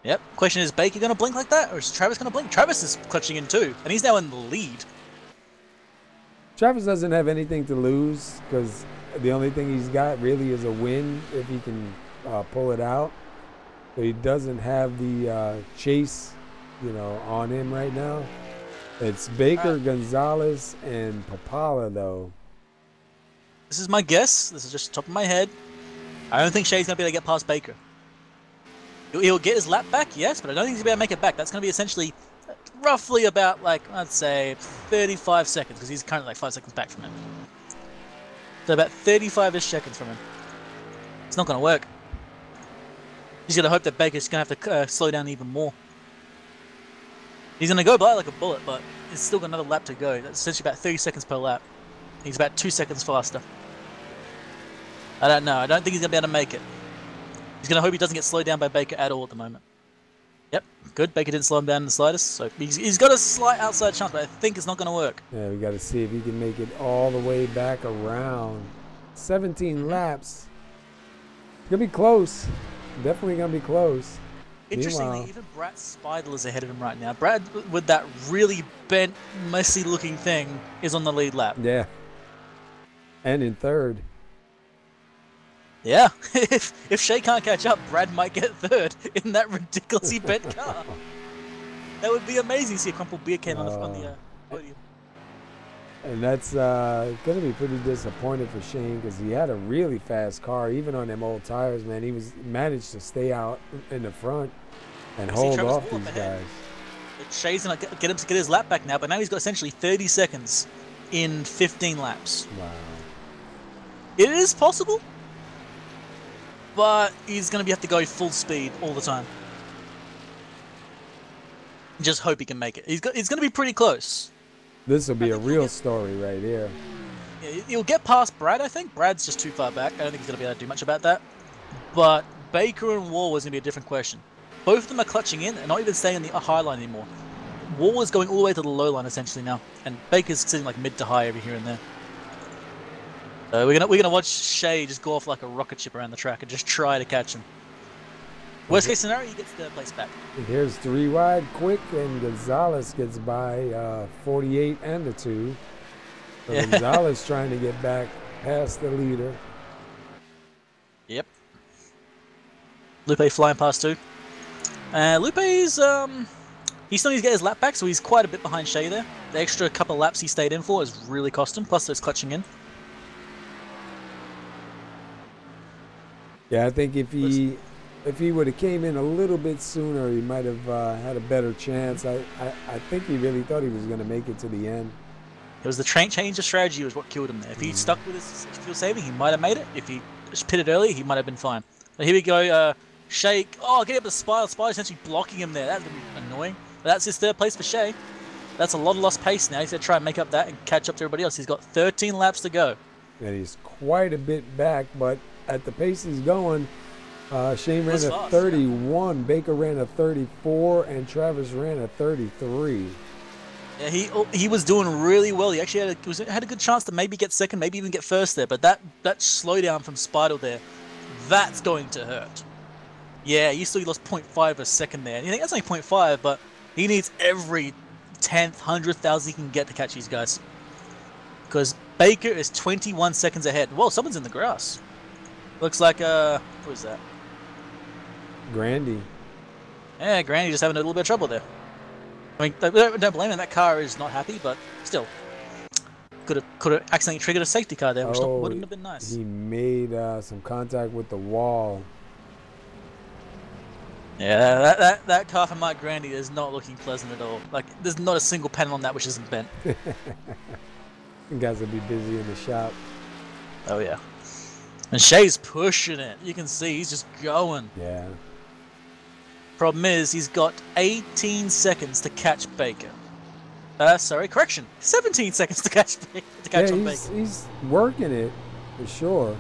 Yep. Question is Baker going to blink like that, or is Travis going to blink? Travis is clutching in too, and he's now in the lead. Travis doesn't have anything to lose, because the only thing he's got really is a win if he can pull it out. So he doesn't have the chase, on him right now. It's Baker, Gonzalez, and Papala, though. This is my guess. This is just the top of my head. I don't think Shea's going to be able to get past Baker. He'll get his lap back, yes, but I don't think he's going to be able to make it back. That's going to be essentially roughly about, like, I'd say 35 seconds, because he's currently like 5 seconds back from him. So about 35-ish seconds from him. It's not going to work. He's going to hope that Baker's going to have to slow down even more. He's going to go by like a bullet, but he's still got another lap to go. That's essentially about 30 seconds per lap. He's about 2 seconds faster. I don't know. I don't think he's going to be able to make it. He's going to hope he doesn't get slowed down by Baker at all at the moment. Yep, good. Baker didn't slow him down in the slightest, so he's got a slight outside chance, but I think it's not going to work. Yeah, we got to see if he can make it all the way back around. 17 laps. It's going to be close. Definitely going to be close. Interestingly, Meanwhile, even Brad Speidel is ahead of him right now. Brad, with that really bent, messy-looking thing, is on the lead lap. yeah. And in third. Yeah, if Shea can't catch up, Brad might get third in that ridiculously bent car. That would be amazing to see a crumpled beer can on the podium. And that's going to be pretty disappointing for Shane because he had a really fast car, even on them old tires, man. He managed to stay out in the front and hold off these guys. Shay's going to get him to get his lap back now, but now he's got essentially 30 seconds in 15 laps. Wow. It is possible, but he's going to have to go full speed all the time. Just hope he can make it. He's going to be pretty close. This will be a real story right here. Yeah, he'll get past Brad, I think. Brad's just too far back. I don't think he's going to be able to do much about that. But Baker and Wall is going to be a different question. Both of them are clutching in and not even staying in the high line anymore. Wall is going all the way to the low line essentially now, and Baker's sitting like mid to high over here and there. We're gonna watch Shay just go off like a rocket ship around the track and just try to catch him. Worst case scenario, he gets the place back. Here's 3 wide quick, and Gonzalez gets by 48 and the 2. So yeah. Gonzalez trying to get back past the leader. Yep. Lupe flying past too. Lupe's he still needs to get his lap back, so he's quite a bit behind Shay there. The extra couple of laps he stayed in for has really cost him. Plus, there's clutching in. Yeah, I think if he would have came in a little bit sooner, he might have had a better chance. I think he really thought he was going to make it to the end. It was the change of strategy was what killed him there. If he stuck with his fuel saving, he might have made it. If he pitted early, he might have been fine. But here we go. Shake. Oh, get up the Spider. Spider essentially blocking him there. That's annoying. But that's his third place for Shay. That's a lot of lost pace now. He's going to try and make up that and catch up to everybody else. He's got 13 laps to go. And he's quite a bit back, but at the pace he's going, Shane ran a 31, yeah. Baker ran a 34, and Travis ran a 33. Yeah, he was doing really well. He actually had a good chance to maybe get second, maybe even get first there. But that slowdown from Spider there, that's going to hurt. Yeah, you still lost 0.5 a second there. And you think that's only 0.5, but he needs every 10th, 100,000 he can get to catch these guys. Because Baker is 21 seconds ahead. Whoa, someone's in the grass. Looks like, who is that? Grandy. Yeah, Grandy just having a little bit of trouble there. I mean, don't blame him. That car is not happy, but still. Could have accidentally triggered a safety car there, which wouldn't have been nice. He made some contact with the wall. Yeah, that car from Mike Grandy is not looking pleasant at all. Like, there's not a single panel on that which isn't bent. You guys will be busy in the shop. Oh, yeah. And Shay's pushing it. You can see he's just going. Yeah. Problem is, he's got 18 seconds to catch Baker. Sorry, correction. 17 seconds to catch on Baker. He's working it, for sure.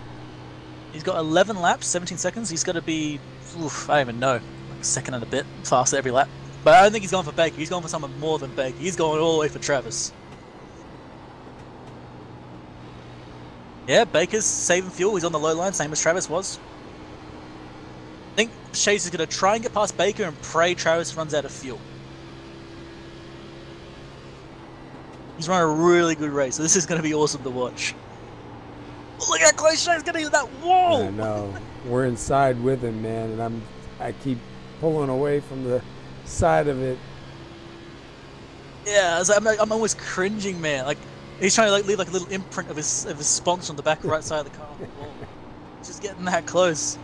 He's got 11 laps, 17 seconds. He's got to be, I don't even know, like a second and a bit faster every lap. But I don't think he's going for Baker. He's going for someone more than Baker. He's going all the way for Travis. Yeah, Baker's saving fuel. He's on the low line, same as Travis was. I think Chase is going to try and get past Baker and pray Travis runs out of fuel. He's running a really good race, so this is going to be awesome to watch. Look how close Shane's getting to that wall! I know. We're inside with him, man, and I keep pulling away from the side of it. Yeah, I'm almost cringing, man. Like, he's trying to leave like a little imprint of his sponsor on the back right side of the car on the wall. Just getting that close.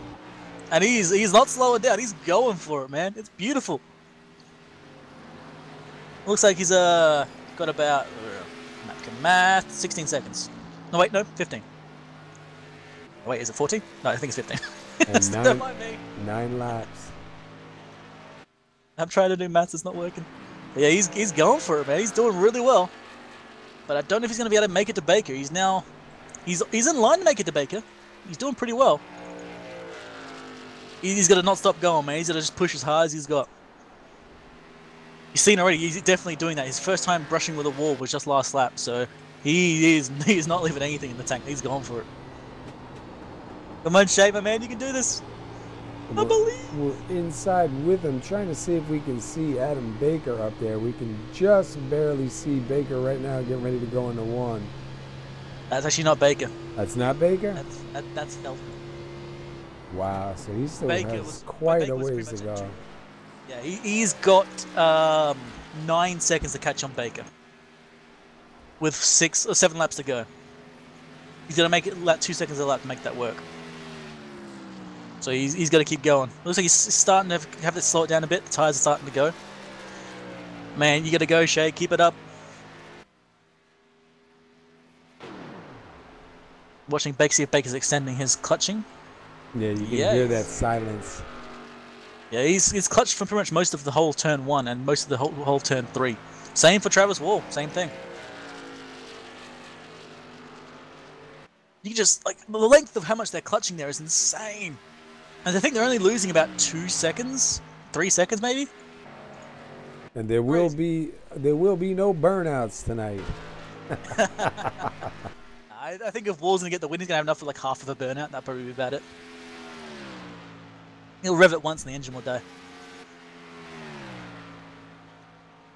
And he's not slowing down, he's going for it, man. It's beautiful. Looks like he's got about math 16 seconds. No wait, no, 15. Oh, wait, is it 14? No, I think it's 15. That might be 9 laps. I'm trying to do maths, it's not working. But yeah, he's going for it, man. He's doing really well. But I don't know if he's going to be able to make it to Baker. He's in line to make it to Baker. He's doing pretty well. He's got to not stop going, man. He's got to just push as hard as he's got. You've seen already, he's definitely doing that. His first time brushing with a wall was just last lap, so he's not leaving anything in the tank. He's going for it. Come on, Shay, my man, you can do this. I believe. We're inside with him, trying to see if we can see Adam Baker up there. We can just barely see Baker right now, getting ready to go into 1. That's actually not Baker. That's not Baker? That's Felton. Wow, so he still has quite a ways to go. Yeah, he's got 9 seconds to catch on Baker. with 6 or 7 laps to go. He's gonna make it 2 seconds a lap to make that work. So he's got to keep going. Looks like he's starting to have to slow it down a bit. The tires are starting to go. Man, you got to go, Shay. Keep it up. Watching Baker, see if Baker's extending his clutching. Yeah, you can hear that silence. Yeah, he's clutched for pretty much most of the whole turn 1 and most of the whole turn 3. Same for Travis Wall. Same thing. You just, like, the length of how much they're clutching there is insane. And I think they're only losing about 2 seconds, 3 seconds maybe. And there will be no burnouts tonight. I think if Wall's gonna get the win, he's gonna have enough for like half of a burnout. That'll probably be about it. He'll rev it once and the engine will die.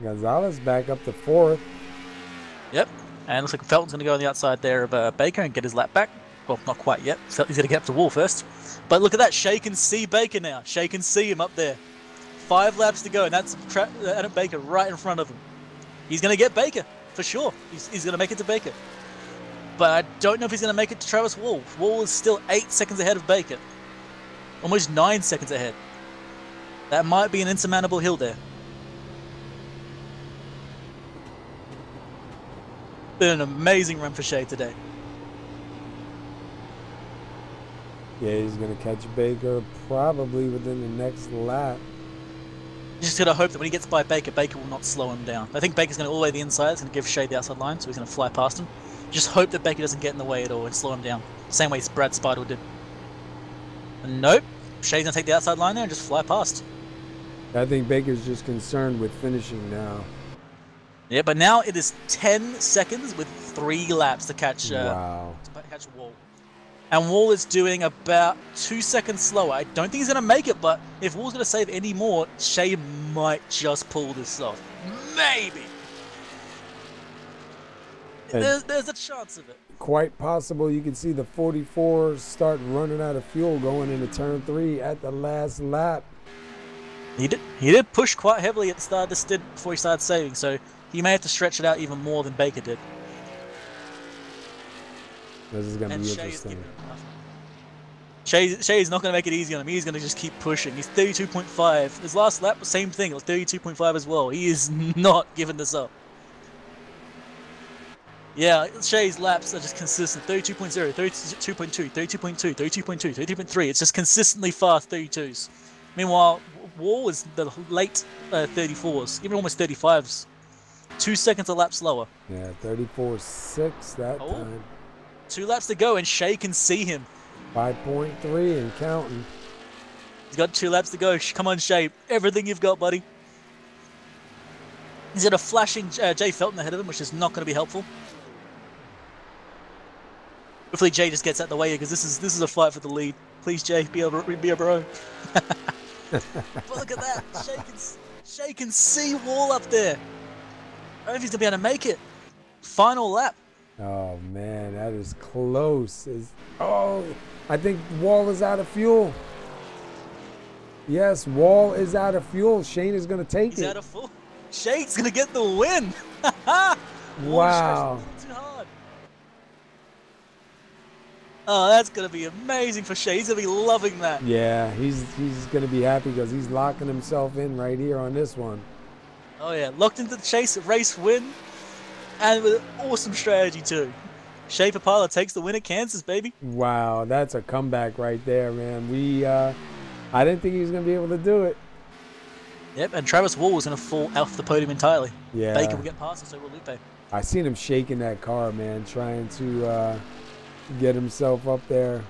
Gonzalez back up to 4th. Yep. And looks like Felton's gonna go on the outside there of Baker and get his lap back. Well, not quite yet. He's gonna get up to Wall first. But look at that. Shay can see Baker now. Shay can see him up there. 5 laps to go, and that's Adam Baker right in front of him. He's gonna get Baker for sure. He's gonna make it to Baker. But I don't know if he's going to make it to Travis Wall. Wall is still 8 seconds ahead of Baker. Almost 9 seconds ahead. That might be an insurmountable hill there. Been an amazing run for Shay today. Yeah, he's going to catch Baker probably within the next lap. You just got to hope that when he gets by Baker, Baker will not slow him down. I think Baker's going to all the way the inside. It's going to give Shay the outside line, so he's going to fly past him. Just hope that Baker doesn't get in the way at all and slow him down. Same way Brad Speidel did. And nope. Shay's going to take the outside line there and just fly past. I think Baker's just concerned with finishing now. Yeah, but now it is 10 seconds with 3 laps to catch, wow. to catch Wall. And Wall is doing about 2 seconds slower. I don't think he's going to make it, but if Wall's going to save any more, Shay might just pull this off. Maybe. There's a chance of it. Quite possible. You can see the 44 start running out of fuel going into turn 3 at the last lap. He did push quite heavily at the start of the stint before he started saving, so he may have to stretch it out even more than Baker did. This is going to be interesting. Shay's not going to make it easy on him. He's going to just keep pushing. He's 32.5. His last lap, the same thing. It was 32.5 as well. He is not giving this up. Yeah, Shay's laps are just consistent. 32.0, 32.2, 32.2, 32.2, 32.3. It's just consistently fast 32s. Meanwhile, Wall is the late 34s, even almost 35s. 2 seconds a lap slower. Yeah, 34.6 that time. 2 laps to go, and Shay can see him. 5.3 and counting. He's got 2 laps to go. Come on, Shay. Everything you've got, buddy. He's got a flashing Jay Felton ahead of him, which is not going to be helpful. Hopefully Jay just gets out the way here, because this is a fight for the lead. Please, Jay, be a bro. But look at that. Shay can see Wall up there. I don't know if he's going to be able to make it. Final lap. Oh, man, that is close. Oh, I think Wall is out of fuel. Yes, Wall is out of fuel. Shane is going to take it. He's out of fuel. Shane's going to get the win. Wow. Too hard. Oh, that's going to be amazing for Shay. He's going to be loving that. Yeah, he's going to be happy because he's locking himself in right here on this one. Oh, yeah. Locked into the chase race win. And with an awesome strategy, too. Shay Papala takes the win at Kansas, baby. Wow, that's a comeback right there, man. I didn't think he was going to be able to do it. Yep, and Travis Wall was going to fall off the podium entirely. Yeah. Baker will get past, and so will Lupe. I seen him shaking that car, man, trying to get himself up there.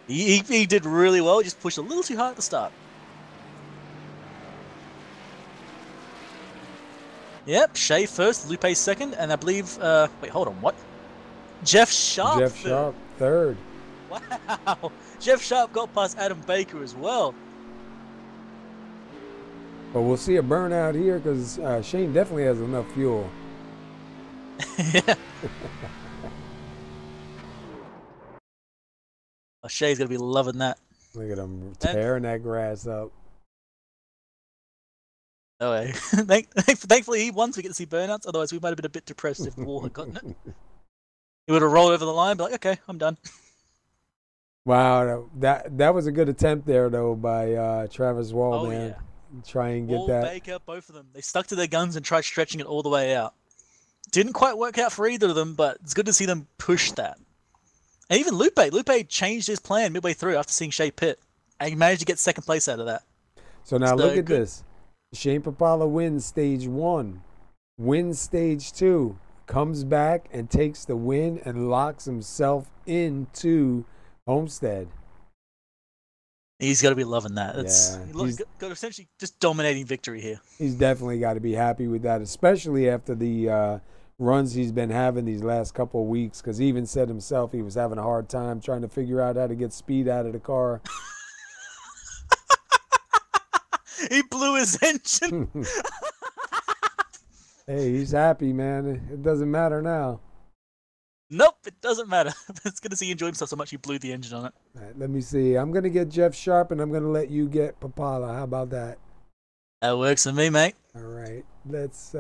He did really well. He just pushed a little too hard at the start. Yep, Shay first, Lupe second, and I believe... wait, hold on, what? Jeff Sharp third. Wow. Jeff Sharp got past Adam Baker as well. But we'll see a burnout here because Shane definitely has enough fuel. Yeah. Shay's going to be loving that. Look at him tearing that grass up. No way. Thankfully, he won so we get to see burnouts. Otherwise, we might have been a bit depressed if Wall had gotten it. He would have rolled over the line, be like, okay, I'm done. Wow, that was a good attempt there though by Travis Wall, Oh, man. yeah. Try and get Wall, that. Baker, both of them. They stuck to their guns and tried stretching it all the way out. Didn't quite work out for either of them, but it's good to see them push that. And even Lupe changed his plan midway through after seeing Shea Pitt. And he managed to get second place out of that. So now look at Good. this. Shane Papala wins stage 1, wins stage 2, comes back and takes the win and locks himself into Homestead. He's got to be loving that. It's Yeah, got essentially just dominating victory here. he's definitely got to be happy with that, especially after the runs he's been having these last couple of weeks. Because he even said himself he was having a hard time trying to figure out how to get speed out of the car. He blew his engine. Hey, he's happy, man. It doesn't matter now. Nope, it doesn't matter. It's good to see he enjoyed himself so much he blew the engine on it. All right, let me see. I'm going to get Jeff Sharp, and I'm going to let you get Papala. How about that? That works for me, mate. All right. Let's.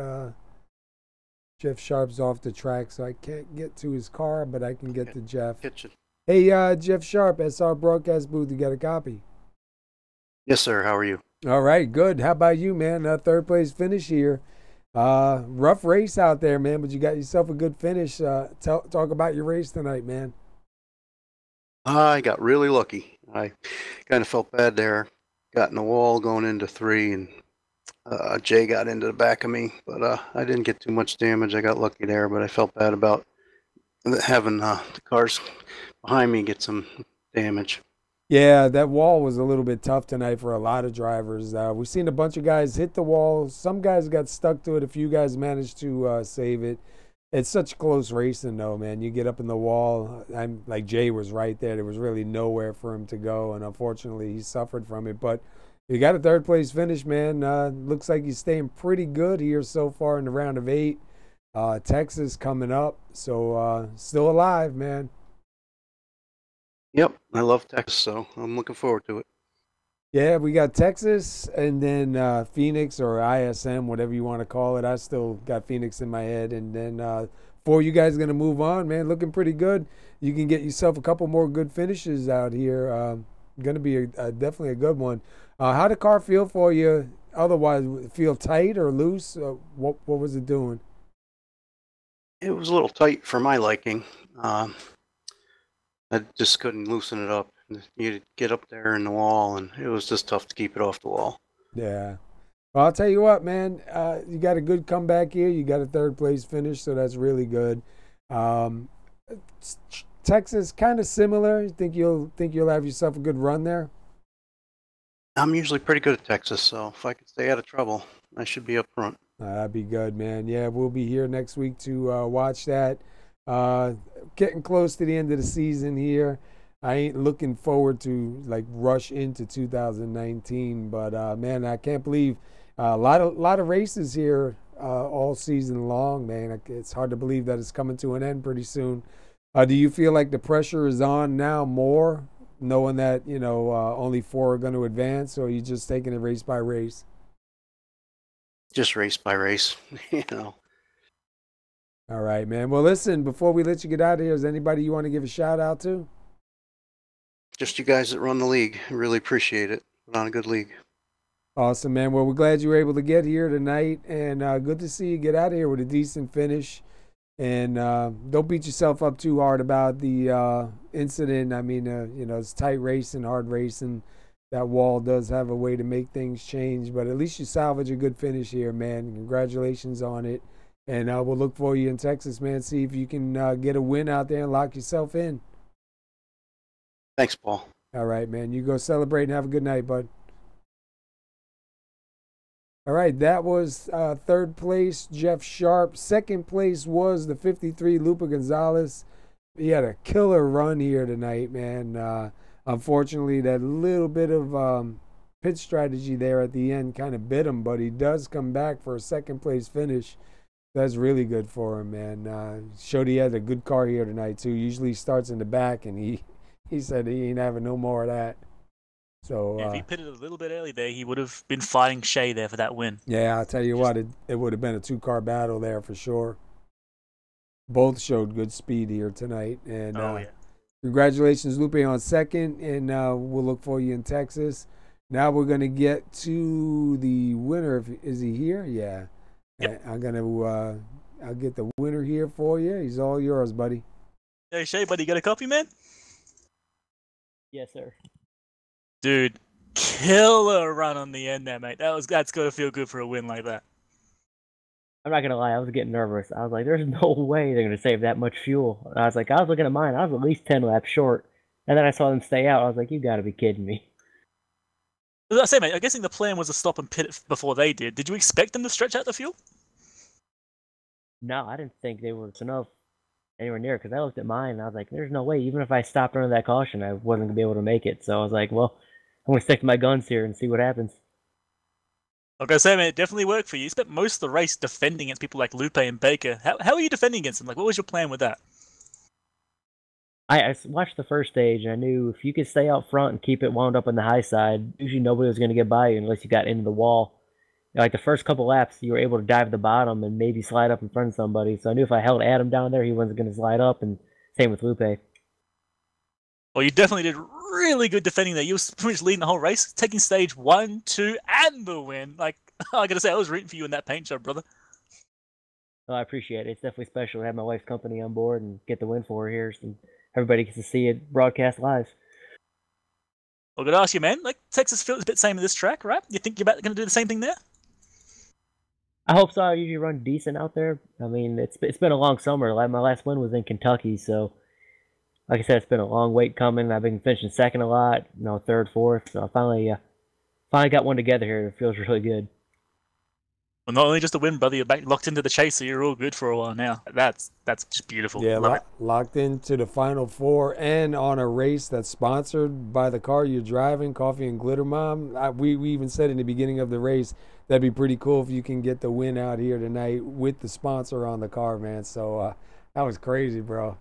Jeff Sharp's off the track, so I can't get to his car, but I can get to Jeff. Kitchen. Hey, Jeff Sharp, SR Broadcast Booth, you got a copy? Yes, sir. How are you? All right, good. How about you, man? Third place finish here. Rough race out there, man, but you got yourself a good finish. Talk about your race tonight, man. I got really lucky. I kind of felt bad there. Got in the wall going into 3, and Jay got into the back of me, but I didn't get too much damage. I got lucky there, but I felt bad about having the cars behind me get some damage. Yeah, that wall was a little bit tough tonight for a lot of drivers. We've seen a bunch of guys hit the wall. Some guys got stuck to it. A few guys managed to save it. It's such close racing, though, man. You get up in the wall. I'm like Jay was right there. There was really nowhere for him to go, and unfortunately, he suffered from it. But you got a third place finish, man. Looks like you're staying pretty good here so far in the round of 8. Texas coming up, so still alive, man. Yep, I love Texas, so I'm looking forward to it. Yeah, we got Texas and then Phoenix or ISM, whatever you want to call it. I still got Phoenix in my head. And then for you guys going to move on, man, looking pretty good. You can get yourself a couple more good finishes out here. Going to be definitely a good one. How did the car feel for you? Otherwise, feel tight or loose? What was it doing? It was a little tight for my liking. I just couldn't loosen it up. You'd get up there in the wall, and it was just tough to keep it off the wall. Yeah. Well, I'll tell you what, man. You got a good comeback here. You got a third place finish, so that's really good. Texas, kind of similar. You think you'll have yourself a good run there? I'm usually pretty good at Texas, so if I could stay out of trouble, I should be up front. That'd be good, man. Yeah, we'll be here next week to watch that. Getting close to the end of the season here. I ain't looking forward to like rush into 2019, but man, I can't believe a lot of races here all season long, man. It's hard to believe that it's coming to an end pretty soon. Do you feel like the pressure is on now more, knowing that only 4 are going to advance, or are you just taking it race by race? Just race by race, All right, man. Well, listen, before we let you get out of here, is anybody you want to give a shout out to? Just you guys that run the league. I really appreciate it. Put on a good league. Awesome, man. Well, we're glad you were able to get here tonight, and good to see you get out of here with a decent finish. And don't beat yourself up too hard about the incident. I mean, it's tight racing, hard racing. That wall does have a way to make things change, but at least you salvage a good finish here, man. Congratulations on it. And we'll look for you in Texas, man. See if you can get a win out there and lock yourself in. Thanks, Paul. All right, man. You go celebrate and have a good night, bud. All right, that was third place, Jeff Sharp. Second place was the 53, Lupa Gonzalez. He had a killer run here tonight, man. Unfortunately, that little bit of pit strategy there at the end kind of bit him, but he does come back for a second place finish. That's really good for him, man. Showed he had a good car here tonight, too. Usually he starts in the back, and he said he ain't having no more of that. So Yeah, if he pitted a little bit early there, he would have been fighting Shea there for that win. yeah, I'll tell you what, it would have been a 2-car battle there for sure. Both showed good speed here tonight, and Oh yeah. congratulations, Lupe, on second, and we'll look for you in Texas. Now we're gonna get to the winner. Is he here? Yeah. Yep. I'm gonna I'll get the winner here for you. He's all yours, buddy. Hey Shea, buddy, you got a copy, man? Yes, sir. Dude, killer run on the end there, mate. That's gotta feel good for a win like that. I'm not gonna lie, I was getting nervous. I was like, "There's no way they're gonna save that much fuel." And I was looking at mine. I was at least 10 laps short, and then I saw them stay out. I was like, "You got to be kidding me!" As I say, mate, I'm guessing the plan was to stop and pit it before they did. Did you expect them to stretch out the fuel? No, I didn't think they were enough anywhere near. Because I looked at mine, and I was like, "There's no way." Even if I stopped under that caution, I wasn't gonna be able to make it. So I was like, "Well, I'm gonna stick to my guns here and see what happens." Like I say, man, it definitely worked for you. You spent most of the race defending against people like Lupe and Baker. How are you defending against them? Like, what was your plan with that? I watched the first stage, and I knew if you could stay out front and keep it wound up on the high side, usually nobody was going to get by you unless you got into the wall. Like the first couple laps, you were able to dive the bottom and maybe slide up in front of somebody. So I knew if I held Adam down there, he wasn't going to slide up, and same with Lupe. Well, you definitely did really good defending there. You were pretty much leading the whole race, taking stage 1, 2, and the win. Like, I gotta say, I was rooting for you in that paint job, brother. Oh, I appreciate it. It's definitely special to have my wife's company on board and get the win for her here. So everybody gets to see it broadcast live. Well, gotta ask you, man. Like, Texas feels a bit same in this track, right? You think you're about gonna do the same thing there? I hope so. I usually run decent out there. I mean, it's been a long summer. My last win was in Kentucky, so like I said, it's been a long wait coming. I've been finishing second a lot, third, fourth. So I finally got one together here. It feels really good. Well, not only just a win, brother, you're back locked into the chase, so you're all good for a while now. That's just beautiful. Yeah, locked into the Final Four and on a race that's sponsored by the car you're driving, Coffee and Glitter Mom. We even said in the beginning of the race, that'd be pretty cool if you can get the win out here tonight with the sponsor on the car, man. So that was crazy, bro.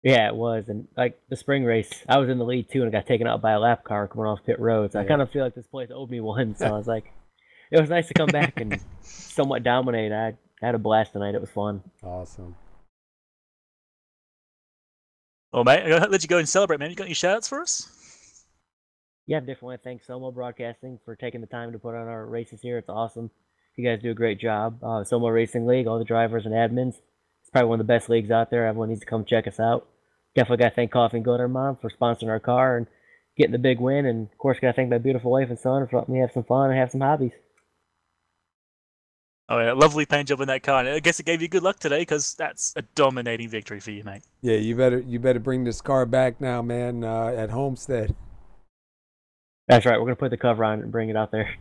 Yeah, it was. And like the spring race, I was in the lead too and I got taken out by a lap car coming off pit road. So I kind of feel like this place owed me one. So I was like, it was nice to come back and somewhat dominate. I had a blast tonight. It was fun. Awesome. Well, mate, I'm going to let you go and celebrate, man. You got any shout-outs for us? Yeah, definitely want to thank SoMo Broadcasting for taking the time to put on our races here. It's awesome. You guys do a great job. SoMo Racing League, all the drivers and admins. It's probably one of the best leagues out there. Everyone needs to come check us out. Definitely got to thank Coffee and Glitter Mom for sponsoring our car and getting the big win. And, of course, got to thank my beautiful wife and son for letting me have some fun and have some hobbies. Oh, yeah, lovely paint job in that car. I guess it gave you good luck today because that's a dominating victory for you, mate. Yeah, you better bring this car back now, man, at Homestead. That's right. We're going to put the cover on it and bring it out there.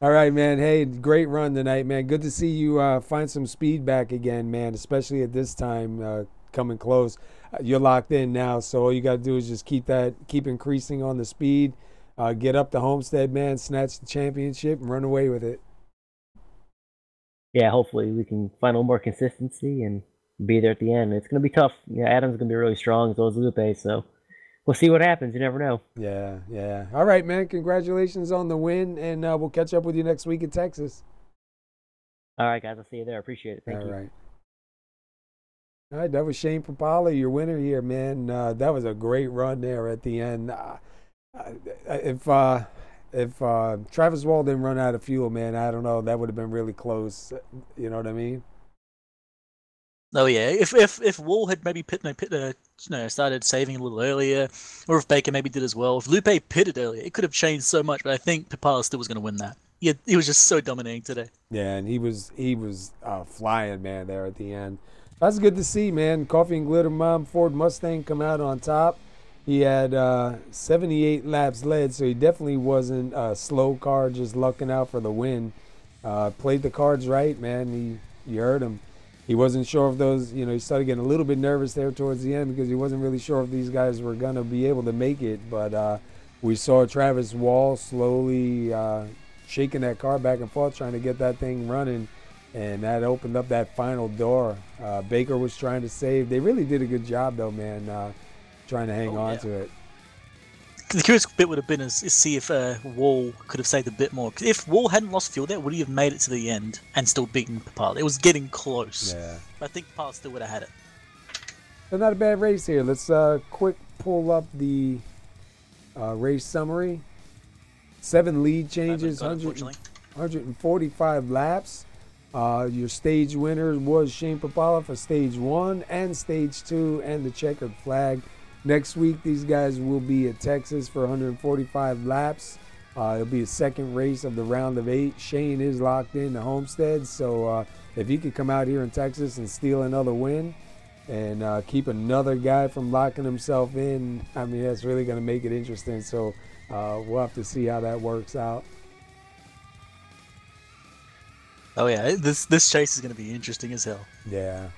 All right, man. Hey, great run tonight, man. Good to see you find some speed back again, man, especially at this time coming close. You're locked in now, so all you got to do is just keep increasing on the speed, get up to Homestead, man, snatch the championship, and run away with it. Yeah, hopefully we can find a little more consistency and be there at the end. It's going to be tough. Yeah, Adam's going to be really strong, as well as Lupe, so we'll see what happens. You never know. Yeah. All right, man. Congratulations on the win, and we'll catch up with you next week in Texas. All right, guys. I'll see you there. Appreciate it. Thank you. All right, that was Shane Papali, your winner here, man. That was a great run there at the end. If Travis Wall didn't run out of fuel, man, I don't know. That would have been really close. You know what I mean? Oh yeah. If Wall had maybe started saving a little earlier, or if Baker maybe did as well. If Lupe pitted earlier, it could have changed so much. But I think Papala still was going to win that. He was just so dominating today. Yeah, and he was flying, man, there at the end. That's good to see, man. Coffee and Glitter Mom Ford Mustang come out on top. He had 78 laps led, so he definitely wasn't a slow car just lucking out for the win. Played the cards right, man. You heard him. He wasn't sure if those, he started getting a little bit nervous there towards the end because he wasn't really sure if these guys were going to be able to make it. But we saw Travis Wall slowly shaking that car back and forth, trying to get that thing running. And that opened up that final door. Baker was trying to save. They really did a good job, though, man. Trying to hang on to it. The curious bit would have been is see if Wall could have saved a bit more. 'Cause if Wall hadn't lost fuel there, would he have made it to the end and still beaten Papal? It was getting close. Yeah. I think Papal still would have had it. But not a bad race here. Let's quick pull up the race summary. 7 lead changes, 145 laps. Your stage winner was Shane Papala for stage 1 and stage 2 and the checkered flag. Next week, these guys will be at Texas for 145 laps. It'll be a second race of the round of 8. Shane is locked in to Homestead, so if he could come out here in Texas and steal another win and keep another guy from locking himself in, I mean, that's really going to make it interesting. So we'll have to see how that works out. Oh yeah, this chase is going to be interesting as hell. Yeah.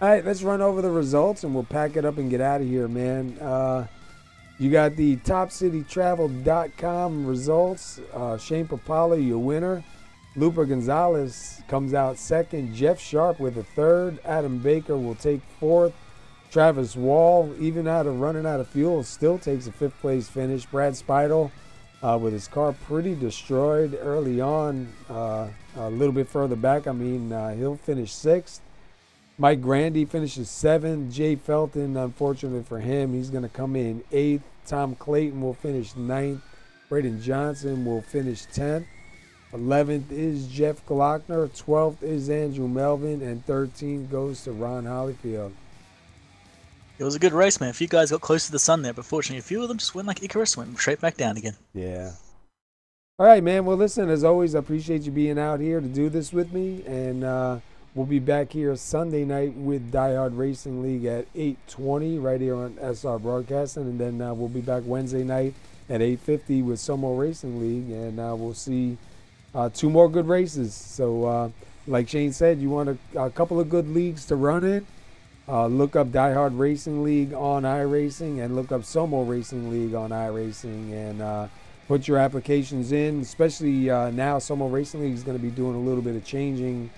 All right, let's run over the results and we'll pack it up and get out of here, man. You got the TopCityTravel.com results. Shane Papala, your winner. Luper Gonzalez comes out second. Jeff Sharp with a third. Adam Baker will take fourth. Travis Wall, even running out of fuel, still takes a 5th place finish. Brad Speidel with his car pretty destroyed early on. A little bit further back, he'll finish 6th. Mike Grandy finishes 7th. Jay Felton, unfortunately for him, he's going to come in 8th. Tom Clayton will finish 9th. Braden Johnson will finish 10th. 11th is Jeff Glockner. 12th is Andrew Melvin. And 13th goes to Ron Hollyfield. It was a good race, man. A few guys got close to the sun there, but fortunately a few of them just went like Icarus, went straight back down again. Yeah. All right, man. Well, listen, as always, I appreciate you being out here to do this with me. And we'll be back here Sunday night with Die Hard Racing League at 8:20 right here on SR Broadcasting. And then we'll be back Wednesday night at 8:50 with SoMo Racing League. And we'll see 2 more good races. So like Shane said, you want a couple of good leagues to run in. Look up Die Hard Racing League on iRacing and look up SoMo Racing League on iRacing and put your applications in, especially now SoMo Racing League is going to be doing a little bit of changing.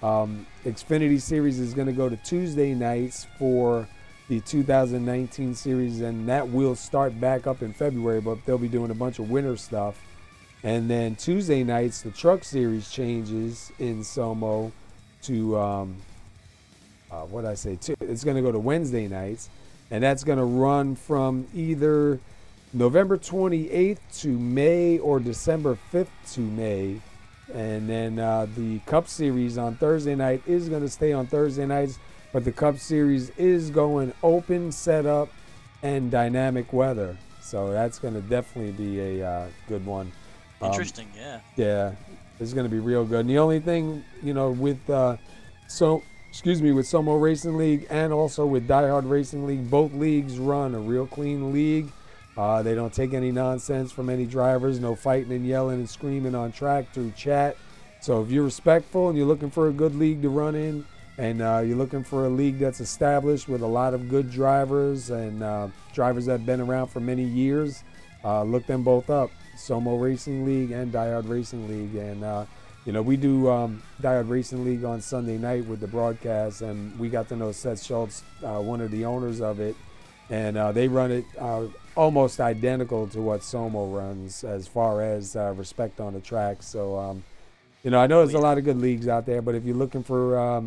Xfinity Series is going to go to Tuesday nights for the 2019 series, and that will start back up in February, but they'll be doing a bunch of winter stuff. And then Tuesday nights, the Truck Series changes in SoMo to, it's going to go to Wednesday nights, and that's going to run from either November 28th to May or December 5th to May. And then the Cup Series on Thursday night is going to stay on Thursday nights, but the Cup Series is going open, setup, and dynamic weather. So that's going to definitely be a good one. Interesting, yeah. Yeah, it's going to be real good. And the only thing, with SoMo Racing League and also with Die Hard Racing League, both leagues run a real clean league. They don't take any nonsense from any drivers, no fighting and yelling and screaming on track through chat. So if you're respectful and you're looking for a good league to run in, and you're looking for a league that's established with a lot of good drivers and drivers that have been around for many years, look them both up. SoMo Racing League and Die Hard Racing League. And, we do Die Hard Racing League on Sunday night with the broadcast, and we got to know Seth Schultz, one of the owners of it. And they run it almost identical to what SoMo runs as far as respect on the track. So, I know there's a lot of good leagues out there, but if you're looking for, a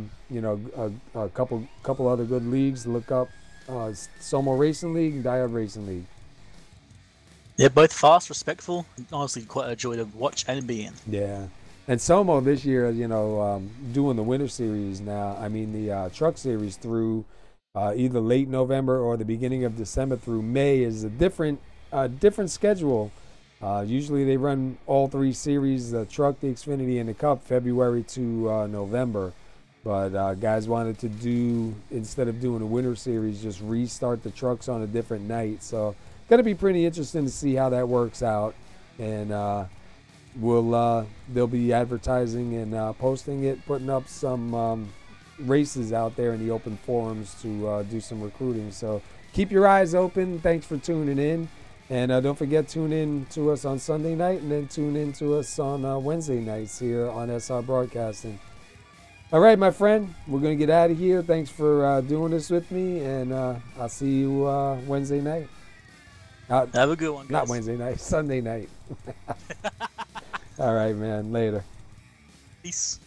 couple other good leagues, look up SoMo Racing League and Die Hard Racing League. They're both fast, respectful, and honestly quite a joy to watch and be in. Yeah. And SoMo this year, doing the Winter Series now, the Truck Series through either late November or the beginning of December through May is a different schedule. Usually they run all 3 series, the Truck, the Xfinity, and the Cup, February to November. But guys wanted to do, instead of doing a Winter Series, just restart the trucks on a different night. So going to be pretty interesting to see how that works out. And they'll be advertising and posting it, putting up some races out there in the open forums to do some recruiting. So keep your eyes open. Thanks for tuning in. And don't forget, tune in to us on Sunday night and then tune in to us on Wednesday nights here on SR Broadcasting. All right, my friend, we're going to get out of here. Thanks for doing this with me, and I'll see you Wednesday night. Have a good one, guys. Not Wednesday night, Sunday night. All right, man. Later. Peace.